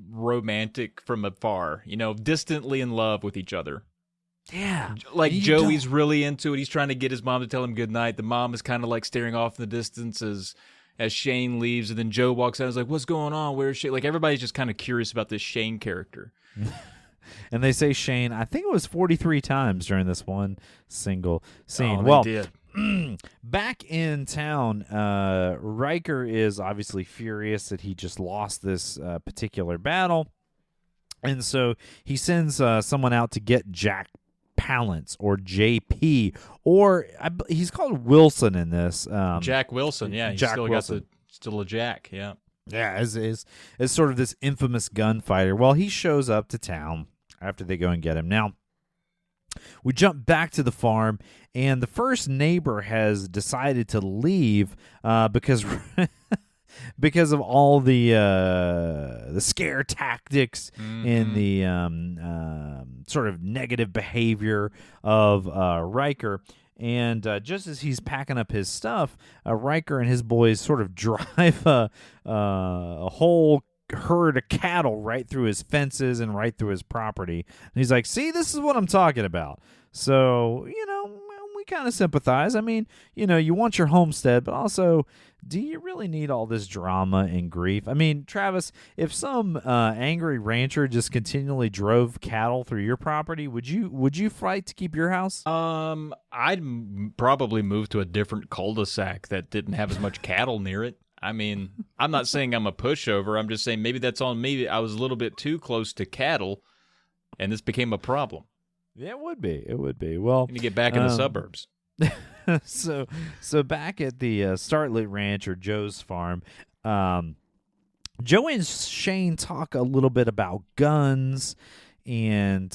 romantic from afar. Distantly in love with each other. Yeah. Like Joey's really into it. He's trying to get his mom to tell him goodnight. The mom is kind of like staring off in the distance as Shane leaves, and then Joe walks out and is like, what's going on? Where's Shane? Like, everybody's just kind of curious about this Shane character. And they say Shane, I think it was 43 times during this one single scene. Oh, they did. Back in town, Riker is obviously furious that he just lost this particular battle. And so he sends someone out to get Jack Palance, or JP, or he's called Wilson in this. Jack Wilson, yeah. He's still Wilson. Still a Jack, yeah. Yeah, as sort of this infamous gunfighter. Well, he shows up to town after they go and get him. Now, we jump back to the farm, and the first neighbor has decided to leave because because of all the scare tactics and the sort of negative behavior of Riker. And just as he's packing up his stuff, Riker and his boys sort of drive a whole herd of cattle right through his fences and right through his property. And he's like, see, this is what I'm talking about. So, we kind of sympathize. I mean, you want your homestead, but also, do you really need all this drama and grief? I mean, Travis, if some angry rancher just continually drove cattle through your property, would you fight to keep your house? I'd probably move to a different cul-de-sac that didn't have as much cattle near it. I mean, I'm not saying I'm a pushover. I'm just saying maybe that's on me. I was a little bit too close to cattle, and this became a problem. Yeah, it would be. It would be. Well, Need to get back in the suburbs. so back at the Startlet Ranch or Joe's farm, Joe and Shane talk a little bit about guns, and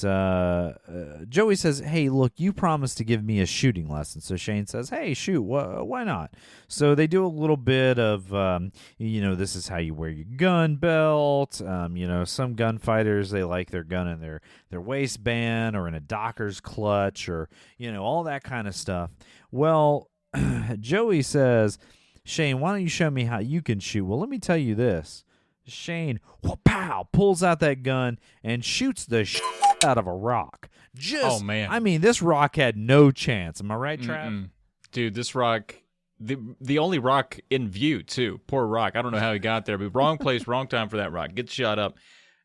Joey says, hey, look, you promised to give me a shooting lesson. So Shane says, hey, shoot, why not? So they do a little bit of, this is how you wear your gun belt. Some gunfighters, they like their gun in their waistband or in a docker's clutch or, all that kind of stuff. Well, Joey says, Shane, why don't you show me how you can shoot? Well, let me tell you this. Shane, pulls out that gun and shoots the out of a rock. Oh, man. I mean, this rock had no chance. Am I right, Trav? Dude, this rock, the only rock in view, too. Poor rock. I don't know how he got there, but wrong place, wrong time for that rock. Gets shot up.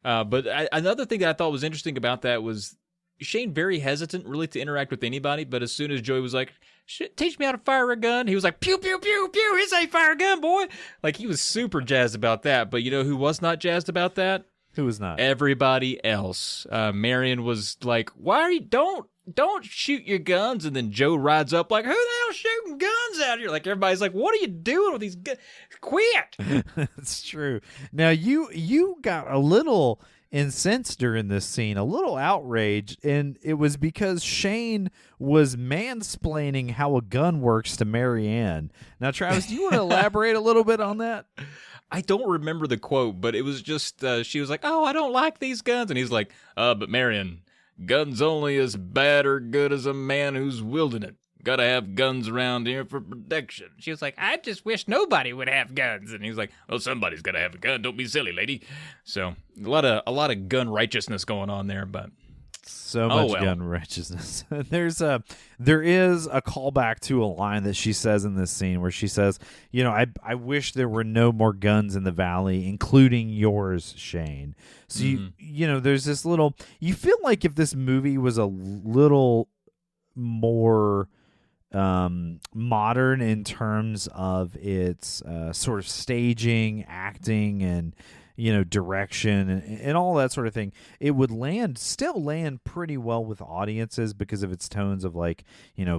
But another thing that I thought was interesting about that was Shane very hesitant really to interact with anybody, but as soon as Joey was like, teach me how to fire a gun, he was like, pew, pew, pew, pew, here's how you fire a gun, boy. Like, he was super jazzed about that, but you know who was not jazzed about that? Who was not? Everybody else. Marion was like, why are you, don't shoot your guns, and then Joe rides up like, who the hell's shooting guns out here? Like, everybody's like, what are you doing with these guns? Quit! It's true. Now, you got a little incensed during this scene, a little outraged, and it was because Shane was mansplaining how a gun works to Marianne. Now, Travis, do you want to elaborate a little bit on that? I don't remember the quote, but it was just, she was like, oh, I don't like these guns. And he's like, but Marion, guns only as bad or good as a man who's wielding it. Gotta have guns around here for protection. She was like, I just wish nobody would have guns. And he's like, well, somebody's gotta have a gun. Don't be silly, lady. So a lot of gun righteousness going on there, but so much gun righteousness. There is a callback to a line that she says in this scene where she says, I wish there were no more guns in the valley, including yours, Shane. So there's this little, you feel like if this movie was a little more modern in terms of its sort of staging, acting, and direction and all that sort of thing, it would still land pretty well with audiences because of its tones of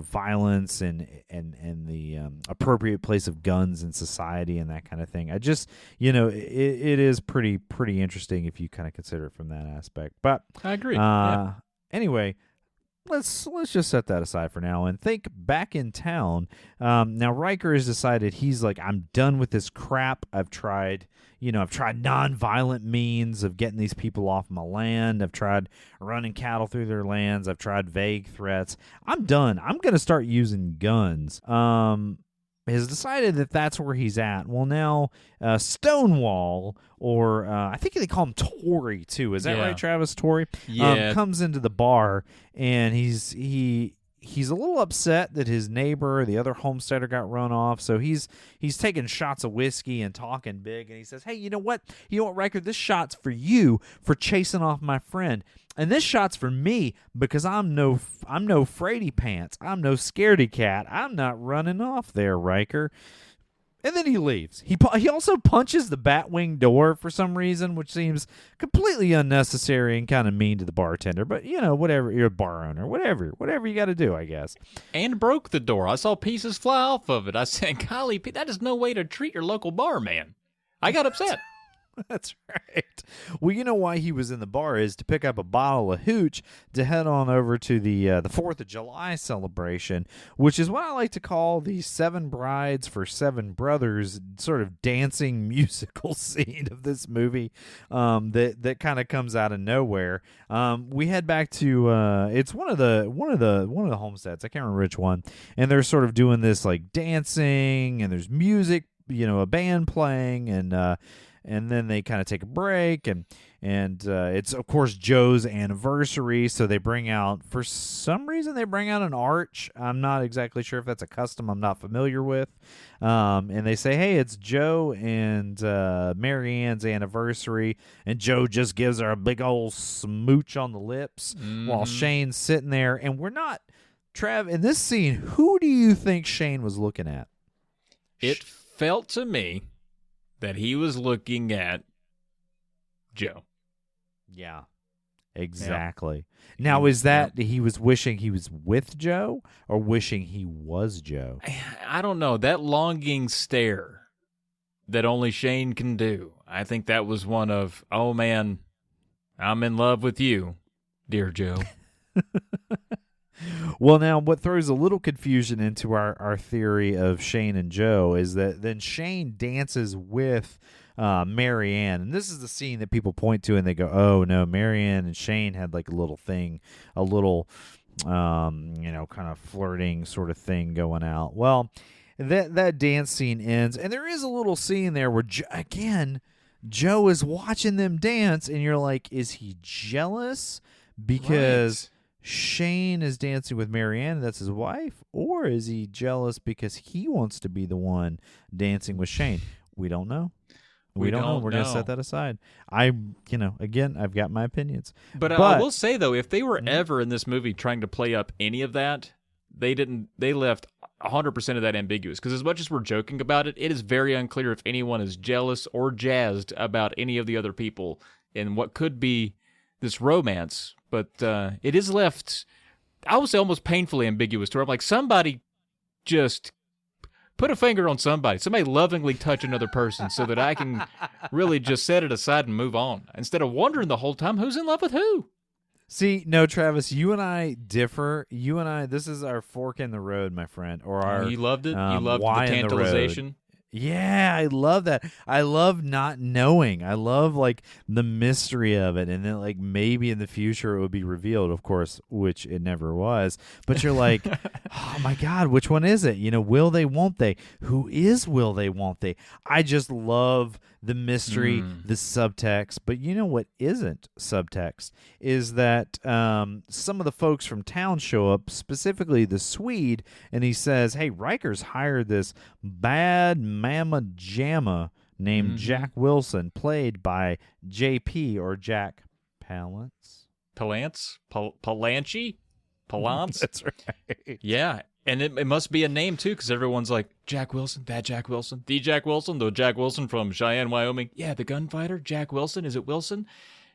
violence and the appropriate place of guns in society and that kind of thing. I just it is pretty interesting if you kind of consider it from that aspect. But I agree. Anyway, let's just set that aside for now and think back in town. Now Riker has decided he's like, I'm done with this crap. I've tried non-violent means of getting these people off my land. I've tried running cattle through their lands. I've tried vague threats. I'm done. I'm going to start using guns. Has decided that that's where he's at. Well, now Stonewall, or I think they call him Tory too. Is that right, Travis? Tory? Yeah. Comes into the bar, and he's a little upset that his neighbor, the other homesteader, got run off. So he's taking shots of whiskey and talking big, and he says, hey, you know what, Riker, this shot's for you for chasing off my friend. And this shot's for me because I'm no fraidy pants. I'm no scaredy cat. I'm not running off there, Riker. And then he leaves. He also punches the Batwing door for some reason, which seems completely unnecessary and kind of mean to the bartender. But, whatever, you're a bar owner. Whatever you got to do, I guess. And broke the door. I saw pieces fly off of it. I said, golly, that is no way to treat your local barman. I got upset. That's right. Well, you know why he was in the bar is to pick up a bottle of hooch to head on over to the 4th of July celebration, which is what I like to call the Seven Brides for Seven Brothers sort of dancing musical scene of this movie that kind of comes out of nowhere. We head back to it's one of the homesteads. I can't remember which one, and they're sort of doing this like dancing, and there's music a band playing, and then they kind of take a break, and it's of course Joe's anniversary, so for some reason they bring out an arch. I'm not exactly sure if that's a custom I'm not familiar with. And they say, hey, it's Joe and Mary Ann's anniversary, and Joe just gives her a big old smooch on the lips while Shane's sitting there. And we're not, Trav, in this scene, who do you think Shane was looking at? It felt to me that he was looking at Joe. Yeah, exactly. Now, is that he was wishing he was with Joe or wishing he was Joe? I don't know. That longing stare that only Shane can do. I think that was one of, oh man, I'm in love with you, dear Joe. Well, now, what throws a little confusion into our theory of Shane and Joe is that then Shane dances with Mary Ann. And this is the scene that people point to and they go, oh, no, Mary Ann and Shane had like a little thing, a little, kind of flirting sort of thing going out. Well, that dance scene ends, and there is a little scene there where, Joe is watching them dance, and you're like, is he jealous because Shane is dancing with Mary Ann, that's his wife, or is he jealous because he wants to be the one dancing with Shane? We don't know. We don't know. We're going to set that aside. Again, I've got my opinions. But I will say, though, if they were ever in this movie trying to play up any of that, they left 100% of that ambiguous. Because as much as we're joking about it, it is very unclear if anyone is jealous or jazzed about any of the other people in what could be this romance. But it is left, I would say, almost painfully ambiguous to where I'm like, somebody just put a finger on somebody. Somebody lovingly touch another person so that I can really just set it aside and move on. Instead of wondering the whole time who's in love with who. See, no, Travis, you and I differ. You and I, this is our fork in the road, my friend. Or our you loved it? You loved the in the road. tantalization? Yeah, I love that. I love not knowing. I love like the mystery of it, and then like maybe in the future it would be revealed, of course, which it never was. But you're like, oh my God, which one is it? Will they, won't they? Who is will they, won't they? I just love the mystery, the subtext. But you know what isn't subtext is that some of the folks from town show up, specifically the Swede, and he says, hey, Riker's hired this bad mamma jamma named Jack Wilson, played by JP or Jack Palance. Palance? That's right. Yeah. And it must be a name, too, because everyone's like, Jack Wilson, that Jack Wilson, the Jack Wilson from Cheyenne, Wyoming. Yeah, the gunfighter, Jack Wilson. Is it Wilson?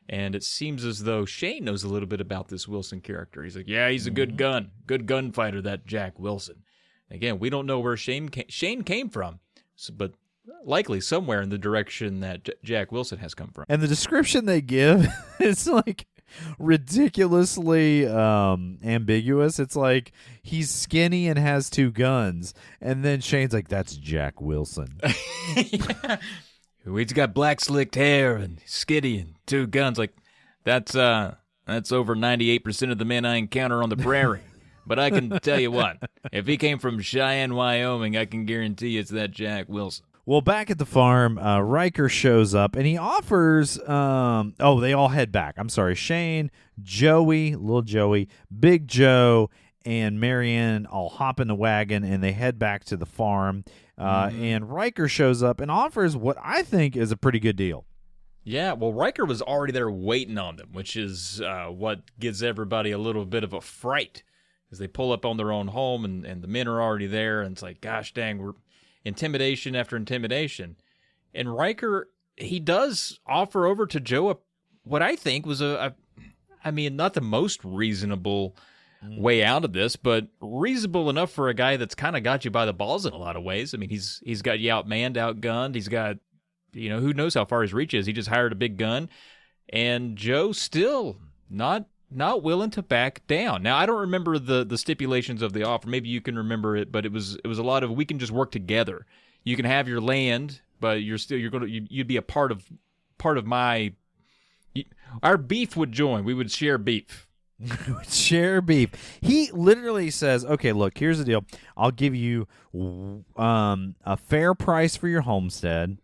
And it seems as though Shane knows a little bit about this Wilson character. He's like, yeah, he's a good gunfighter, that Jack Wilson. Again, we don't know where Shane came from, but likely somewhere in the direction that Jack Wilson has come from. And the description they give is like ridiculously ambiguous. It's like he's skinny and has two guns, and then Shane's like, that's Jack Wilson. Yeah. He's got black slicked hair and skinny and two guns. Like that's over 98% of the men I encounter on the prairie. But I can tell you what, if he came from Cheyenne, Wyoming, I can guarantee it's that Jack Wilson. Well, back at the farm, Riker shows up, and he offers, they all head back. I'm sorry, Shane, Joey, little Joey, Big Joe, and Marianne all hop in the wagon, and they head back to the farm. And Riker shows up and offers what I think is a pretty good deal. Yeah, well, Riker was already there waiting on them, which is what gives everybody a little bit of a fright. As they pull up on their own home, and the men are already there, and it's like, gosh dang, we're intimidation after intimidation. And Riker, he does offer over to Joe what I think was not the most reasonable way out of this, but reasonable enough for a guy that's kind of got you by the balls in a lot of ways. I mean, he's got you outmanned, outgunned. He's got, who knows how far his reach is. He just hired a big gun, and Joe still not willing to back down. Now, I don't remember the stipulations of the offer. Maybe you can remember it, but it was a lot of, we can just work together. You can have your land, but you'd be a part of my. Our beef would join. We would share beef. Share beef. He literally says, okay, look, here's the deal. I'll give you a fair price for your homestead.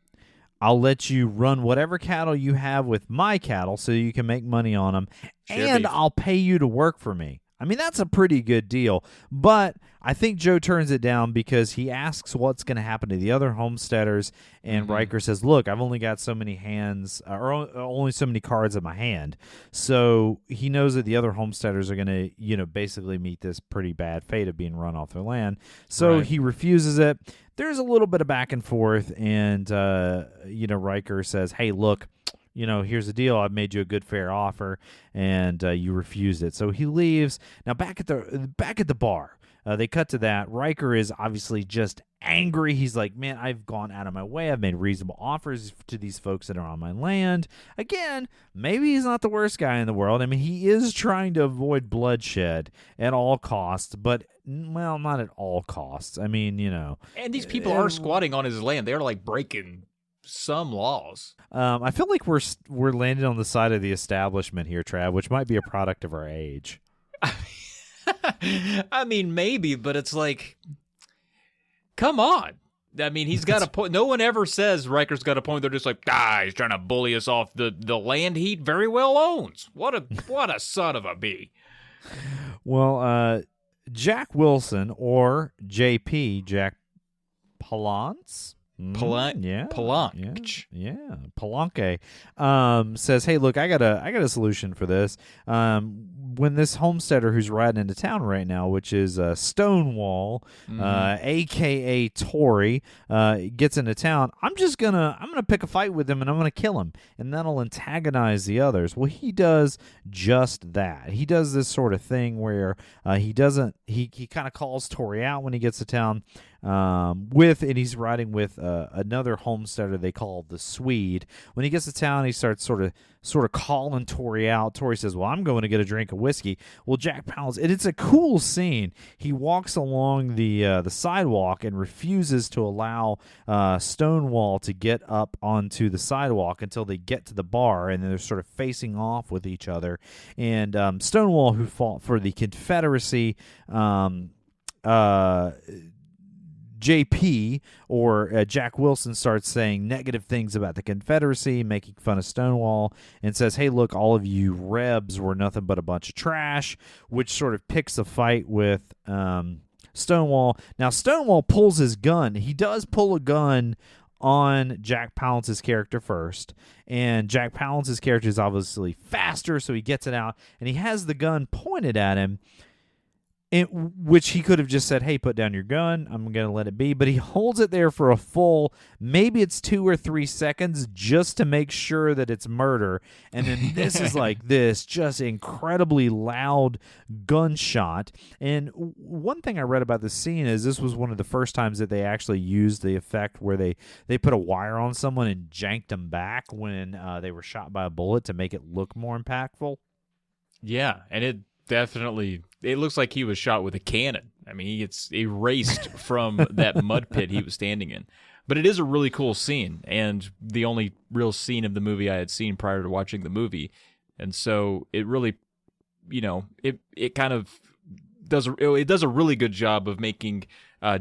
I'll let you run whatever cattle you have with my cattle so you can make money on them, and I'll pay you to work for me. I mean, that's a pretty good deal, but I think Joe turns it down because he asks what's going to happen to the other homesteaders, and Riker says, look, I've only got so many hands, or only so many cards in my hand, so he knows that the other homesteaders are going to, basically meet this pretty bad fate of being run off their land, so he refuses it. There's a little bit of back and forth, and, Riker says, hey, look, here's the deal. I've made you a good, fair offer, and you refused it. So he leaves. Now back at the bar, they cut to that. Riker is obviously just angry. He's like, man, I've gone out of my way. I've made reasonable offers to these folks that are on my land. Again, maybe he's not the worst guy in the world. I mean, he is trying to avoid bloodshed at all costs, but, well, not at all costs. I mean, And these people are squatting on his land. They're like breaking some laws. I feel like we're landing on the side of the establishment here, Trav, which might be a product of our age. I mean, maybe, but it's like, come on. I mean, he's got a point. No one ever says Riker's got a point. They're just like, he's trying to bully us off the land he very well owns. What a son of a bee. Well, Jack Wilson, or JP, Jack Palance? Palanque. Yeah, Palanque says, "Hey, look, I got a solution for this. When this homesteader who's riding into town right now, which is Stonewall, aka Tory, gets into town, I'm gonna pick a fight with him and I'm gonna kill him, and that'll antagonize the others." Well, he does just that. He does this sort of thing where he kind of calls Tory out when he gets to town. And he's riding with another homesteader they call the Swede. When he gets to town, he starts sort of calling Tory out. Tory says, well, I'm going to get a drink of whiskey. Well, Jack Palance, and it's a cool scene. He walks along the sidewalk and refuses to allow Stonewall to get up onto the sidewalk until they get to the bar, and then they're sort of facing off with each other. And Stonewall, who fought for the Confederacy, JP, or Jack Wilson, starts saying negative things about the Confederacy, making fun of Stonewall, and says, hey, look, all of you Rebs were nothing but a bunch of trash, which sort of picks a fight with Stonewall. Now, Stonewall pulls his gun. He does pull a gun on Jack Palance's character first, and Jack Palance's character is obviously faster, so he gets it out, and he has the gun pointed at him, which he could have just said, hey, put down your gun, I'm going to let it be. But he holds it there for a full, maybe it's 2 or 3 seconds, just to make sure that it's murder. And then this is like this just incredibly loud gunshot. And one thing I read about this scene is this was one of the first times that they actually used the effect where they put a wire on someone and janked them back when they were shot by a bullet to make it look more impactful. Yeah, and it looks like he was shot with a cannon. I mean, he gets erased from that mud pit he was standing in. But it is a really cool scene, and the only real scene of the movie I had seen prior to watching the movie. And so it really, it kind of does a really good job of making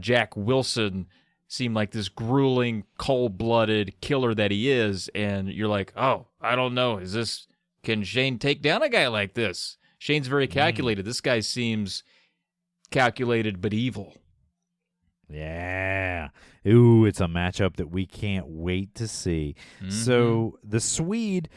Jack Wilson seem like this grueling, cold-blooded killer that he is. And you're like, oh, I don't know. Can Shane take down a guy like this? Shane's very calculated. This guy seems calculated but evil. Yeah. Ooh, it's a matchup that we can't wait to see. Mm-hmm. So the Swede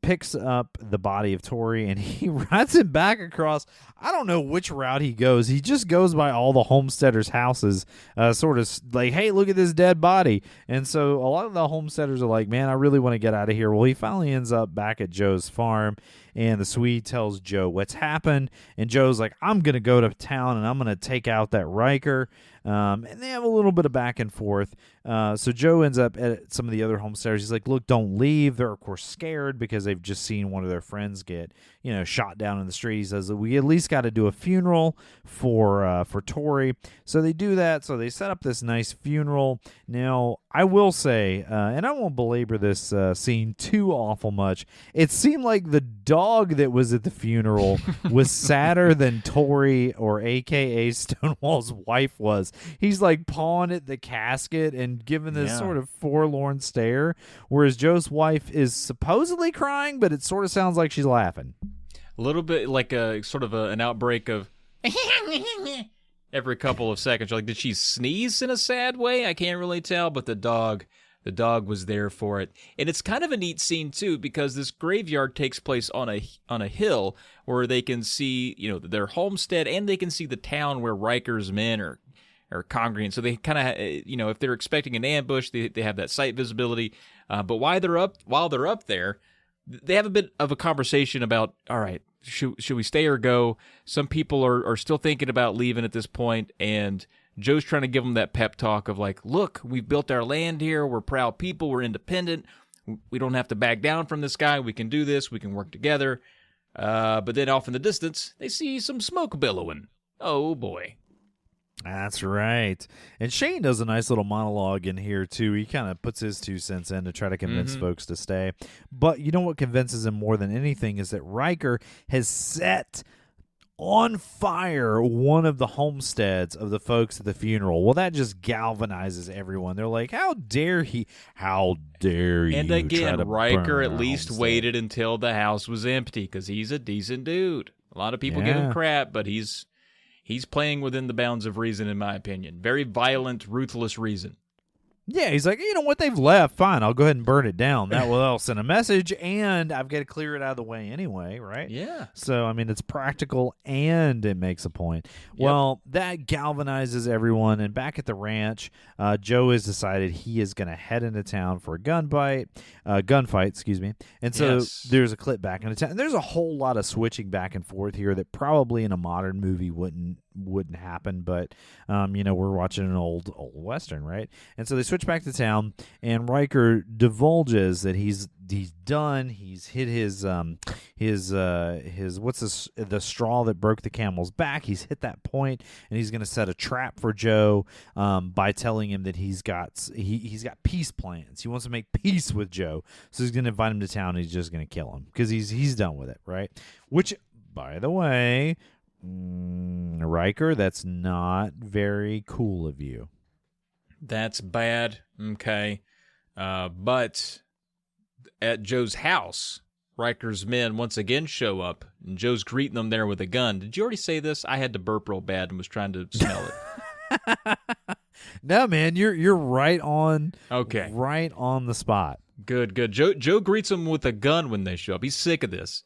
picks up the body of Tory and he rides it back across. I don't know which route he goes. He just goes by all the homesteaders' houses, sort of like, hey, look at this dead body. And so a lot of the homesteaders are like, man, I really want to get out of here. Well, he finally ends up back at Joe's farm, and the Swede tells Joe what's happened. And Joe's like, I'm going to go to town and I'm going to take out that Riker. and they have a little bit of back and forth. So Joe ends up at some of the other homesteaders. He's like, look, don't leave. They're, of course, scared because they've just seen one of their friends get, shot down in the street. He says, we at least got to do a funeral for Tori. So they do that. So they set up this nice funeral. Now, I will say, and I won't belabor this scene too awful much, it seemed like the dog that was at the funeral was sadder than Tori, or a.k.a. Stonewall's wife, was. He's like pawing at the casket and giving this sort of forlorn stare, whereas Joe's wife is supposedly crying, but it sort of sounds like she's laughing. A little bit like a sort of an outbreak of every couple of seconds. Like, did she sneeze in a sad way? I can't really tell, but the dog was there for it. And it's kind of a neat scene too, because this graveyard takes place on a hill where they can see, their homestead, and they can see the town where Riker's men are congregating. So they kind of, if they're expecting an ambush, they have that sight visibility. But while they're up there, they have a bit of a conversation about, all right, should we stay or go? Some people are still thinking about leaving at this point, and Joe's trying to give them that pep talk of like, look, we've built our land here. We're proud people. We're independent. We don't have to back down from this guy. We can do this. We can work together. But then off in the distance, they see some smoke billowing. Oh, boy. That's right. And Shane does a nice little monologue in here, too. He kind of puts his 2 cents in to try to convince folks to stay. But you know what convinces him more than anything is that Riker has set on fire one of the homesteads of the folks at the funeral. Well, that just galvanizes everyone. They're like, how dare you And again, Riker at least homestead. waited until the house was empty because he's a decent dude. A lot of people give him crap, but he's playing within the bounds of reason, in my opinion. Very violent, ruthless reason. Yeah, he's like, you know what, they've left. Fine, I'll go ahead and burn it down. That will send a message, and I've got to clear it out of the way anyway, right? Yeah. So, I mean, it's practical, and it makes a point. Yep. Well, that galvanizes everyone, and back at the ranch, Joe has decided he is going to head into town for a gunfight, and so there's a clip back into town. And there's a whole lot of switching back and forth here that probably in a modern movie wouldn't happen, but we're watching an old Western, right? And so they switch back to town, and Riker divulges that he's done. He's hit his the straw that broke the camel's back. He's hit that point, and he's going to set a trap for Joe by telling him that he's got peace plans. He wants to make peace with Joe, so he's going to invite him to town. And he's just going to kill him because he's done with it, right? Which, by the way, Riker, that's not very cool of you. That's bad. Okay. But at Joe's house, Riker's men once again show up, and Joe's greeting them there with a gun. Did you already say this? I had to burp real bad and was trying to smell it. No, man, you're right on. Okay. Right on the spot. Good. Joe greets them with a gun when they show up. He's sick of this.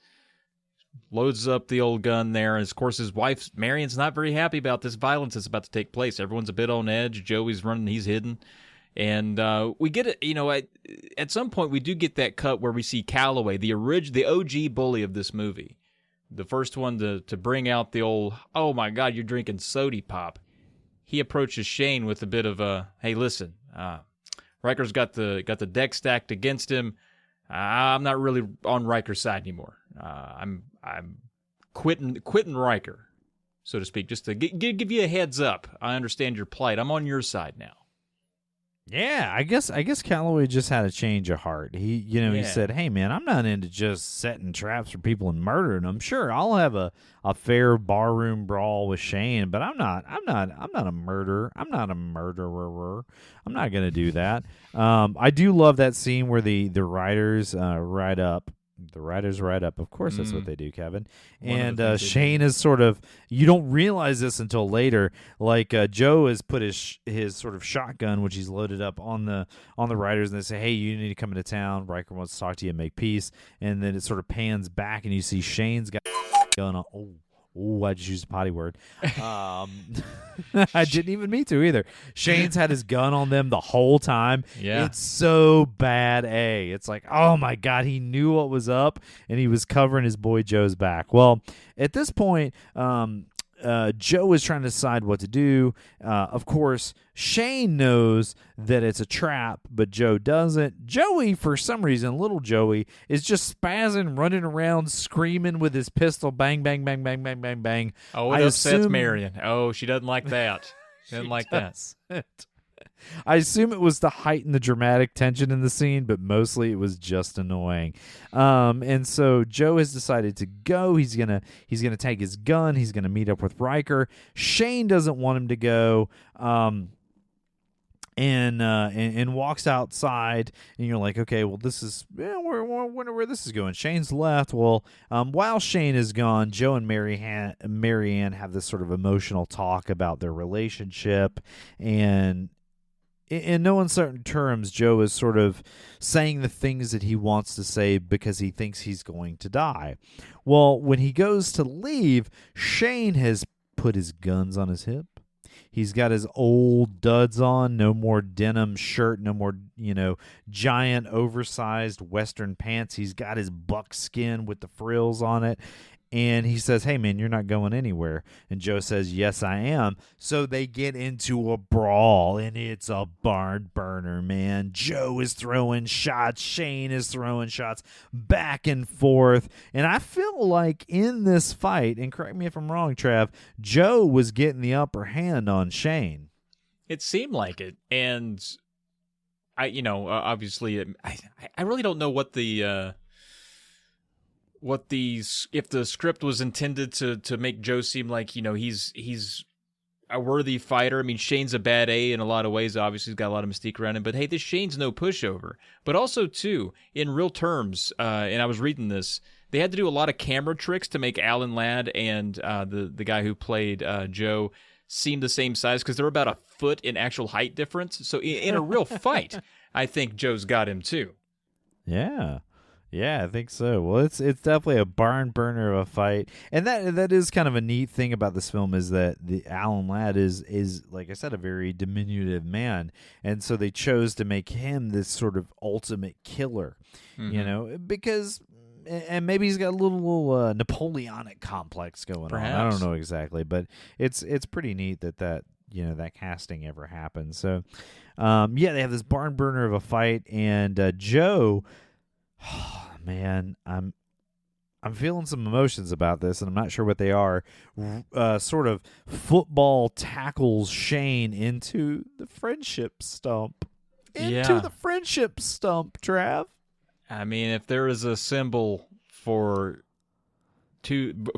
Loads up the old gun there, and of course his wife Marion's not very happy about this violence that's about to take place. Everyone's a bit on edge. Joey's running, he's hidden, and we get it. At some point we do get that cut where we see Calloway, the OG bully of this movie, the first one to bring out the old, oh my God, you're drinking sody pop. He approaches Shane with a bit of a, hey, listen, Riker's got the deck stacked against him. I'm not really on Riker's side anymore. I'm quitting Riker, so to speak, just to give you a heads up. I understand your plight. I'm on your side now. Yeah, I guess Calloway just had a change of heart. He said, "Hey man, I'm not into just setting traps for people and murdering them. Sure, I'll have a fair barroom brawl with Shane, but I'm not a murderer. I'm not a murderer. I'm not going to do that." I do love that scene where the writers ride up. The writers ride up. Of course, that's what they do, Kevin. And Shane is sort of, you don't realize this until later. Like Joe has put his sort of shotgun, which he's loaded up on the writers, and they say, "Hey, you need to come into town. Riker wants to talk to you and make peace." And then it sort of pans back, and you see Shane's got a gun on. Oh, I just used a potty word. I didn't even mean to either. Shane's had his gun on them the whole time. Yeah. It's so bad, It's like, oh my God, he knew what was up, and he was covering his boy Joe's back. Well, at this point, Joe is trying to decide what to do. Of course, Shane knows that it's a trap, but Joe doesn't. Joey, for some reason, little Joey, is just spazzing, running around, screaming with his pistol, bang, bang, bang, bang, bang, bang, bang. Oh, it upsets Marion. Oh, she doesn't like that. She doesn't like that. I assume it was to heighten the dramatic tension in the scene, but mostly it was just annoying. And so Joe has decided to go. He's gonna take his gun. He's gonna meet up with Riker. Shane doesn't want him to go. And walks outside, and you're like, okay, well, this is wonder where this is going. Shane's left. Well, while Shane is gone, Joe and Marianne have this sort of emotional talk about their relationship, and in no uncertain terms, Joe is sort of saying the things that he wants to say because he thinks he's going to die. Well, when he goes to leave, Shane has put his guns on his hip. He's got his old duds on, no more denim shirt, no more, giant oversized Western pants. He's got his buckskin with the frills on it. And he says, hey, man, you're not going anywhere. And Joe says, yes, I am. So they get into a brawl, and it's a barn burner, man. Joe is throwing shots. Shane is throwing shots back and forth. And I feel like in this fight, and correct me if I'm wrong, Trav, Joe was getting the upper hand on Shane. It seemed like it. And obviously, I really don't know what if the script was intended to make Joe seem like, he's a worthy fighter. I mean, Shane's a bad A in a lot of ways. Obviously, he's got a lot of mystique around him. But hey, this Shane's no pushover. But also, too, in real terms, and I was reading this, they had to do a lot of camera tricks to make Alan Ladd and the guy who played Joe seem the same size, because they're about a foot in actual height difference. So in a real fight, I think Joe's got him, too. Yeah. Yeah, I think so. Well, it's definitely a barn burner of a fight, and that is kind of a neat thing about this film, is that the Alan Ladd is like I said, a very diminutive man, and so they chose to make him this sort of ultimate killer, because, and maybe he's got a little Napoleonic complex going Perhaps. on. I don't know exactly, but it's pretty neat that that casting ever happened. So, they have this barn burner of a fight, and Joe. Oh, man, I'm feeling some emotions about this, and I'm not sure what they are. Sort of football tackles Shane into the friendship stump. The friendship stump, Trav. I mean, if there is a symbol for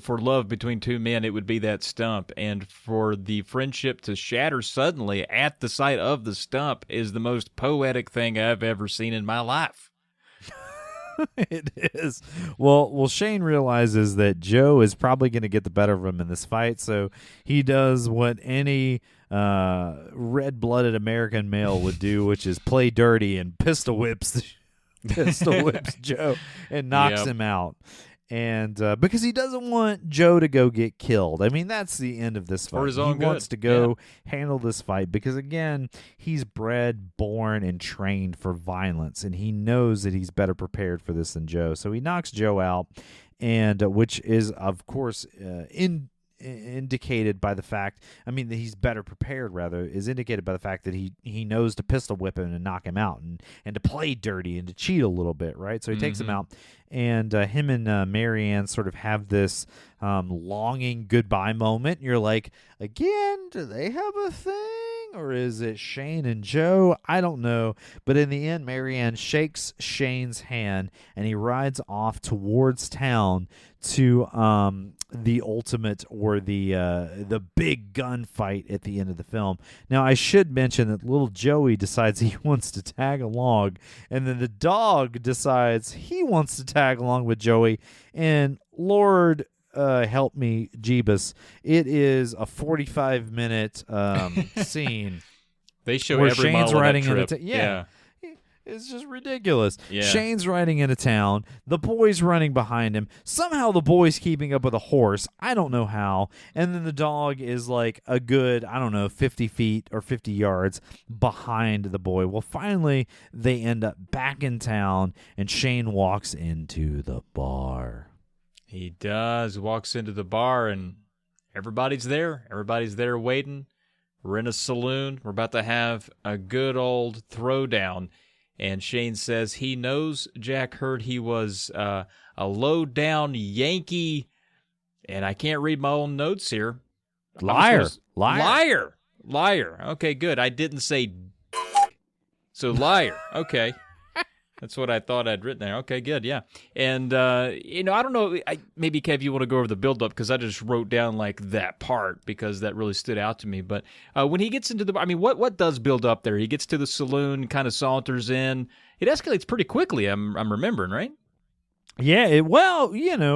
love between two men, it would be that stump. And for the friendship to shatter suddenly at the sight of the stump is the most poetic thing I've ever seen in my life. It is. Well, Shane realizes that Joe is probably going to get the better of him in this fight, so he does what any red-blooded American male would do, which is play dirty and pistol whips Joe and knocks him out. And because he doesn't want Joe to go get killed. I mean, that's the end of this fight. For his own he wants to go handle this fight because, again, he's bred, born, and trained for violence, and he knows that he's better prepared for this than Joe. So he knocks Joe out, and which is, of course, indicated by the fact, that he's better prepared, rather, is indicated by the fact that he knows to pistol whip him and knock him out and to play dirty and to cheat a little bit, right? So he takes him out, and him and Marianne sort of have this longing goodbye moment. You're like, again, do they have a thing? Or is it Shane and Joe? I don't know. But in the end, Marianne shakes Shane's hand, and he rides off towards town to the ultimate, or the big gunfight at the end of the film. Now, I should mention that little Joey decides he wants to tag along, and then the dog decides he wants to tag along with Joey, and Lord help me, Jeebus, it is a 45-minute scene. They show where every Shane's mile riding of that trip. into It's just ridiculous. Yeah. Shane's riding into town. The boy's running behind him. Somehow the boy's keeping up with a horse. I don't know how. And then the dog is like a good, 50 feet or 50 yards behind the boy. Well, finally, they end up back in town, and Shane walks into the bar. He does. Walks into the bar, and Everybody's there. Everybody's there waiting. We're in a saloon. We're about to have a good old throwdown. And Shane says he knows Jack heard he was a low-down Yankee, and I can't read my own notes here. Liar. Okay, good. I didn't say so liar. Okay. That's what I thought I'd written there. Okay, good, yeah. And, I don't know, maybe, Kev, you want to go over the build-up, because I just wrote down, that part, because that really stood out to me. But when he gets into what does build up there? He gets to the saloon, kind of saunters in. It escalates pretty quickly, I'm remembering, right? Yeah,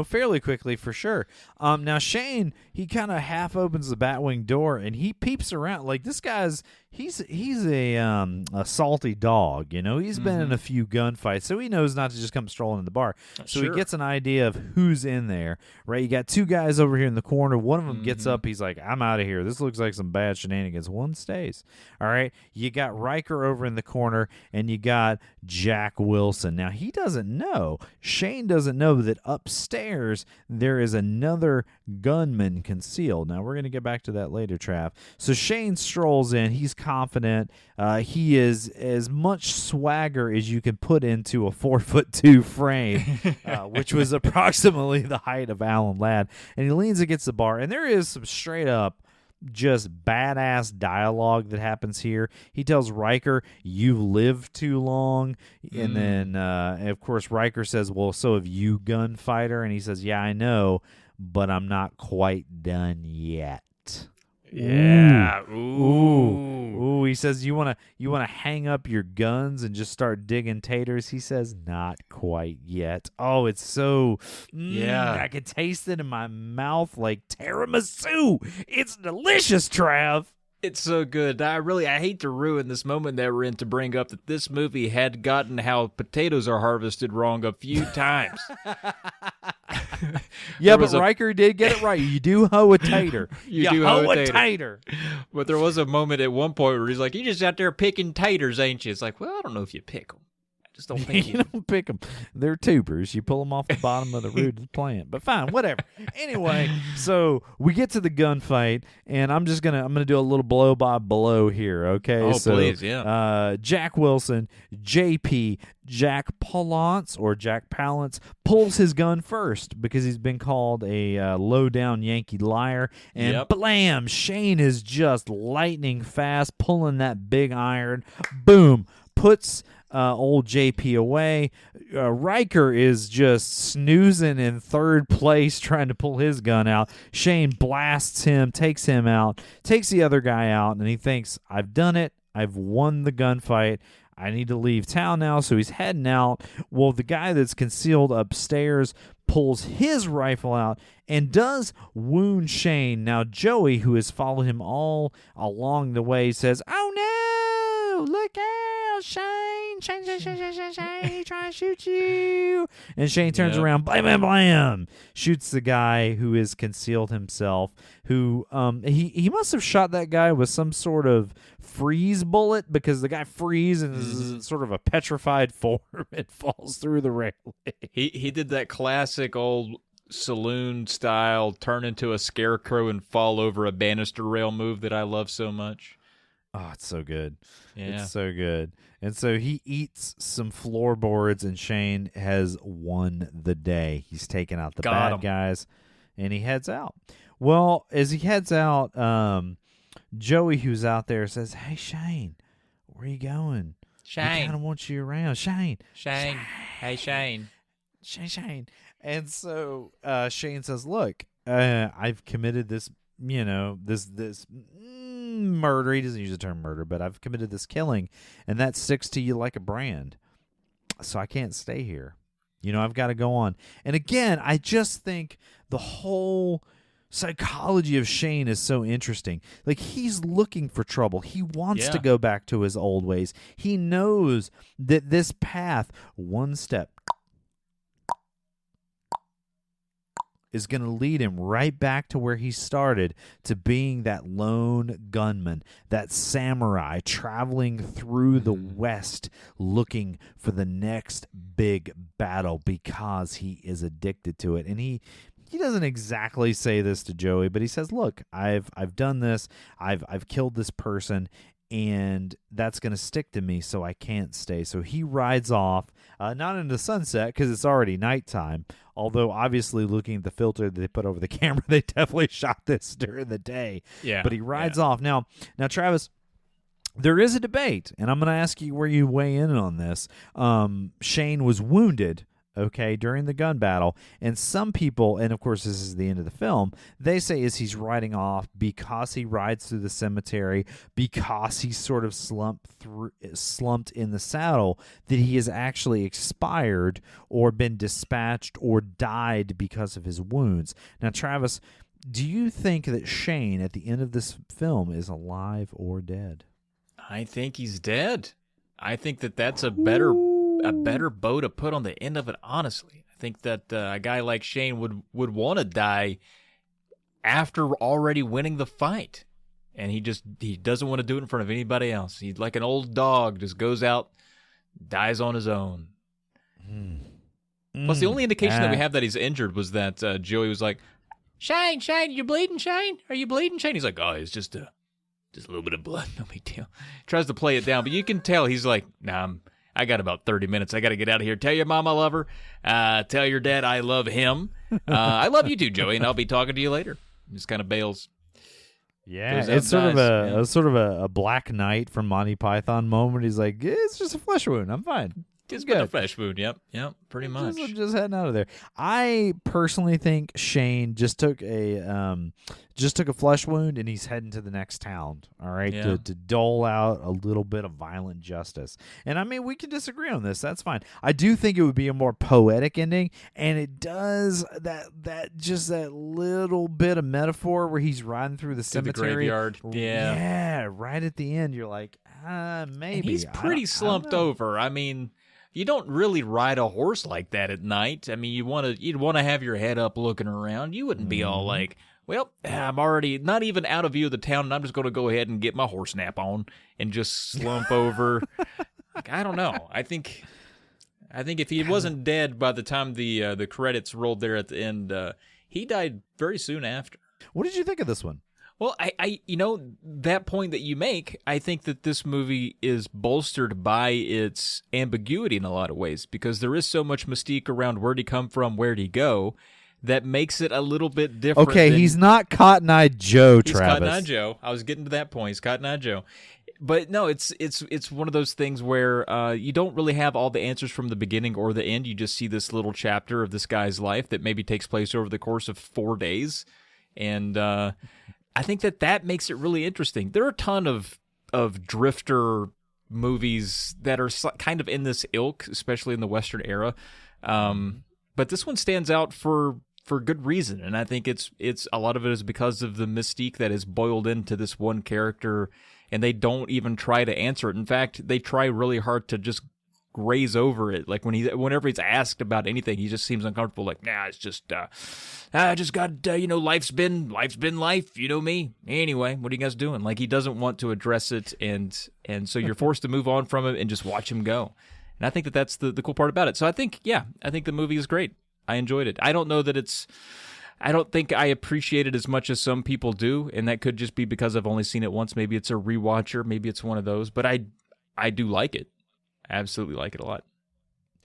fairly quickly for sure. Now Shane, he kind of half opens the Batwing door and he peeps around. Like this guy's, he's a salty dog. He's been in a few gunfights, so he knows not to just come strolling in the bar. So he gets an idea of who's in there. Right, you got two guys over here in the corner. One of them gets up. He's like, "I'm out of here. This looks like some bad shenanigans." One stays. All right, you got Riker over in the corner, and you got Jack Wilson. Now he doesn't know. Shane doesn't know that upstairs there is another gunman concealed. Now we're going to get back to that later, Trav. So Shane strolls in. He's confident. He is as much swagger as you can put into a 4'2" frame, which was approximately the height of Alan Ladd. And he leans against the bar, and there is some straight up just badass dialogue that happens here. He tells Riker, "You've lived too long," and then of course Riker says, "Well, so have you, gunfighter?" And he says, "Yeah, I know, but I'm not quite done yet." Yeah. Ooh. He says, "You wanna hang up your guns and just start digging taters?" He says, "Not quite yet." Oh, it's so I can taste it in my mouth like tiramisu. It's delicious, Trav. It's so good. I hate to ruin this moment that we're in to bring up that this movie had gotten how potatoes are harvested wrong a few times. Yeah, but Riker did get it right. You do hoe a tater. You do hoe a tater. But there was a moment at one point where he's like, "You just out there picking taters, ain't you?" It's like, well, I don't know if you pick them. I just don't think you don't pick them. They're tubers. You pull them off the bottom of the root of the plant. But fine, whatever. Anyway, so we get to the gunfight, and I'm gonna do a little blow by blow here. Okay. Oh, so, please, yeah. Jack Wilson, JP, Jack Palance pulls his gun first because he's been called a low-down Yankee liar. And blam, Shane is just lightning fast, pulling that big iron. Boom, puts old JP away. Riker is just snoozing in third place trying to pull his gun out. Shane blasts him, takes him out, takes the other guy out, and he thinks, "I've done it. I've won the gunfight. I need to leave town now." So he's heading out. Well, the guy that's concealed upstairs pulls his rifle out and does wound Shane. Now, Joey, who has followed him all along the way, says, "Oh, no, look out, Shane. Shane, he's trying to shoot you." And Shane turns around, blam, blam, blam, shoots the guy who is concealed himself, who he must have shot that guy with some sort of freeze bullet, because the guy freezes and is sort of a petrified form and falls through the railing. He did that classic old saloon style turn into a scarecrow and fall over a banister rail move that I love so much. Oh, it's so good. Yeah. It's so good. And so he eats some floorboards, and Shane has won the day. He's taken out the bad guys, and he heads out. Well, as he heads out, Joey, who's out there, says, "Hey, Shane, where are you going? Shane. I kind of want you around. Shane. Hey, Shane. Shane. And so Shane says, "Look, I've committed this, this murder." He doesn't use the term murder, but I've committed this killing, and that sticks to you like a brand. So I can't stay here. I've got to go on." And again, I just think the whole psychology of Shane is so interesting. Like, he's looking for trouble. He wants to go back to his old ways. He knows that this path, one step, is going to lead him right back to where he started, to being that lone gunman, that samurai traveling through the West looking for the next big battle because he is addicted to it. And he he doesn't exactly say this to Joey, but he says, "Look, I've done this. I've killed this person, and that's going to stick to me, so I can't stay." So he rides off, not into the sunset because it's already nighttime. Although obviously, looking at the filter that they put over the camera, they definitely shot this during the day. Yeah, but he rides off now. Travis. There is a debate, and I'm going to ask you where you weigh in on this. Shane was wounded, during the gun battle, and some people, and of course this is the end of the film, they say he's riding off because he rides through the cemetery, because he's sort of slumped in the saddle, that he has actually expired or been dispatched or died because of his wounds. Now, Travis, do you think that Shane at the end of this film is alive or dead? I think he's dead. I think that's a better bow to put on the end of it, honestly. I think that a guy like Shane would want to die after already winning the fight. And he doesn't want to do it in front of anybody else. He's like an old dog, just goes out, dies on his own. Plus, the only indication that we have that he's injured was that Joey was like, Shane, you bleeding, Shane? Are you bleeding, Shane? He's like, oh, it's just a little bit of blood, no big deal. Tries to play it down, but you can tell he's like, nah, I got about 30 minutes. I got to get out of here. Tell your mom I love her. Tell your dad I love him. I love you too, Joey, and I'll be talking to you later. Just kind of bails. Yeah, it's sort of a Black Knight from Monty Python moment. He's like, it's just a flesh wound. I'm fine. Just got a flesh wound. Yep, pretty much. Just heading out of there. I personally think Shane just took a flesh wound and he's heading to the next town. All right, to dole out a little bit of violent justice. And I mean, we can disagree on this. That's fine. I do think it would be a more poetic ending, and it does that little bit of metaphor where he's riding through the cemetery, the graveyard. Yeah, right at the end, you're like, maybe. And he's pretty slumped over. I mean, you don't really ride a horse like that at night. I mean, you'd want to have your head up looking around. You wouldn't be all like, well, I'm already not even out of view of the town, and I'm just going to go ahead and get my horse nap on and just slump over. Like, I don't know. I think if he wasn't dead by the time the credits rolled there at the end, he died very soon after. What did you think of this one? Well, I that point that you make, I think that this movie is bolstered by its ambiguity in a lot of ways, because there is so much mystique around where'd he come from, where'd he go, that makes it a little bit different. Okay, he's not Cotton-Eye Joe, Travis. He's Cotton-Eye Joe. I was getting to that point. He's Cotton-Eye Joe. But no, it's one of those things where you don't really have all the answers from the beginning or the end. You just see this little chapter of this guy's life that maybe takes place over the course of 4 days. And I think that makes it really interesting. There are a ton of drifter movies that are kind of in this ilk, especially in the Western era. But this one stands out for good reason, and I think it's a lot of it is because of the mystique that is boiled into this one character, and they don't even try to answer it. In fact, they try really hard to just graze over it. Like whenever he's asked about anything, he just seems uncomfortable. Like, nah, it's just I just got life's been life. You know me. Anyway, what are you guys doing? Like, he doesn't want to address it, and so you're forced to move on from it and just watch him go. And I think that's the cool part about it. So I think the movie is great. I enjoyed it. I don't know that I don't think I appreciate it as much as some people do, and that could just be because I've only seen it once. Maybe it's a rewatcher. Maybe it's one of those. But I do like it. I absolutely like it a lot.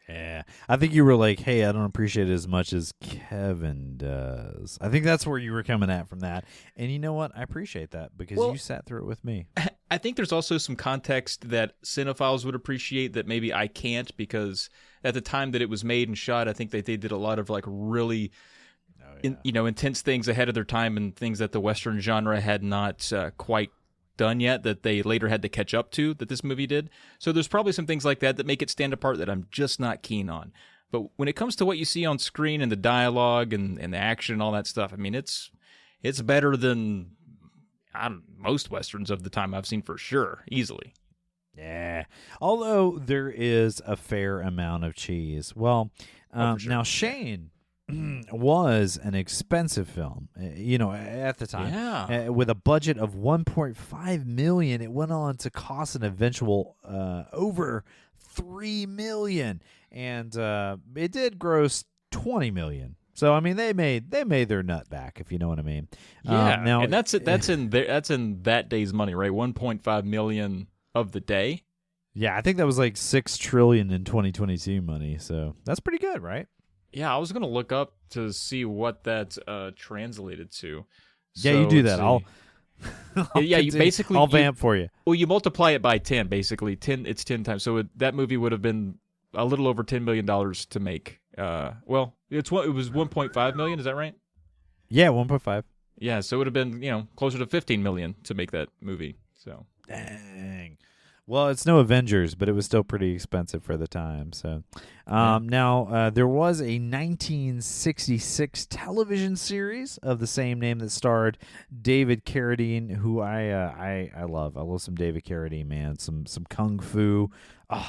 Yeah. I think you were like, hey, I don't appreciate it as much as Kevin does. I think that's where you were coming at from that. And you know what? I appreciate that because you sat through it with me. I think there's also some context that cinephiles would appreciate that maybe I can't, because at the time that it was made and shot, I think that they did a lot of like really intense things ahead of their time, and things that the Western genre had not quite done yet, that they later had to catch up to, that this movie did. So there's probably some things like that make it stand apart that I'm just not keen on. But when it comes to what you see on screen and the dialogue and the action and all that stuff, I mean, it's better than most Westerns of the time I've seen, for sure, easily. Yeah. Although there is a fair amount of cheese. Well, sure. Now Shane was an expensive film, at the time. Yeah. With a budget of $1.5 million, it went on to cost an eventual over $3 million, and it did gross $20 million. So I mean, they made their nut back, if you know what I mean. Yeah, now and that's in that day's money, right? 1.5 million of the day. Yeah, I think that was like $6 trillion in 2022 money. So that's pretty good, right? Yeah, I was gonna look up to see what that translated to. Yeah, So, you do let's that. see. I'll I'll vamp for you. Well, you multiply it by 10, basically. It's 10 times. So that movie would have been a little over $10 million to make. Well, it was 1.5 million. Is that right? Yeah, 1.5. Yeah, so it would have been closer to 15 million to make that movie. So Dang. Well, it's no Avengers, but it was still pretty expensive for the time. So, now there was a 1966 television series of the same name that starred David Carradine, who I love. I love some David Carradine, man. Some kung fu,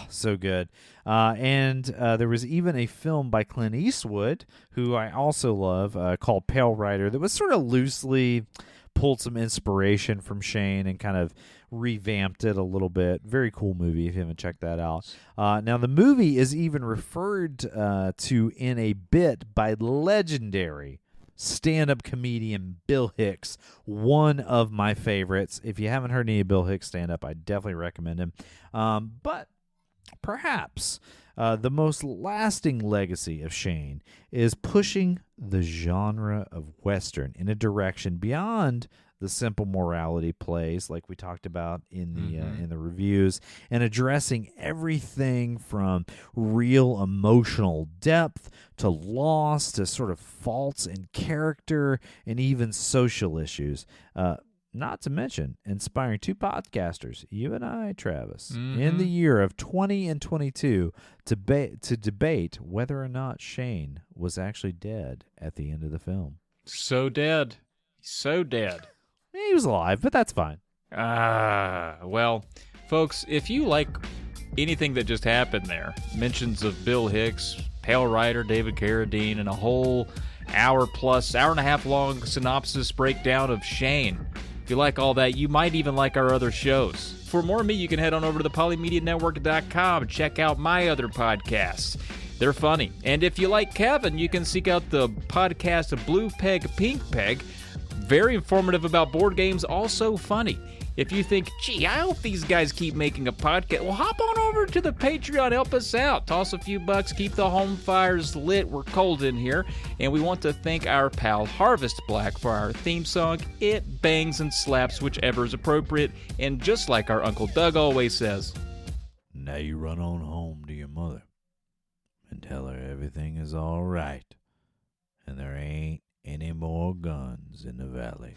so good. And there was even a film by Clint Eastwood, who I also love, called Pale Rider, that was sort of loosely pulled some inspiration from Shane and kind of revamped it a little bit. Very cool movie if you haven't checked that out. Now, the movie is even referred to in a bit by legendary stand-up comedian Bill Hicks, one of my favorites. If you haven't heard any of Bill Hicks stand-up, I definitely recommend him. But perhaps the most lasting legacy of Shane is pushing the genre of Western in a direction beyond the simple morality plays like we talked about in the reviews, and addressing everything from real emotional depth to loss to sort of faults in character and even social issues. Not to mention inspiring two podcasters, you and I, Travis, in the year of 20 and 22 to debate whether or not Shane was actually dead at the end of the film. so dead. He was alive, but that's fine. Well, folks, if you like anything that just happened there, mentions of Bill Hicks, Pale Rider, David Carradine, and a whole hour and a half long synopsis breakdown of Shane. If you like all that, you might even like our other shows. For more of me, you can head on over to the polymedianetwork.com and check out my other podcasts. They're funny. And if you like Kevin, you can seek out the podcast of Blue Peg, Pink Peg. Very informative about board games, also funny. If you think, gee, I hope these guys keep making a podcast, well, hop on over to the Patreon, help us out. Toss a few bucks, keep the home fires lit. We're cold in here. And we want to thank our pal Harvest Black for our theme song. It bangs and slaps whichever is appropriate. And just like our Uncle Doug always says, now you run on home to your mother and tell her everything is all right and there ain't any more guns in the valley.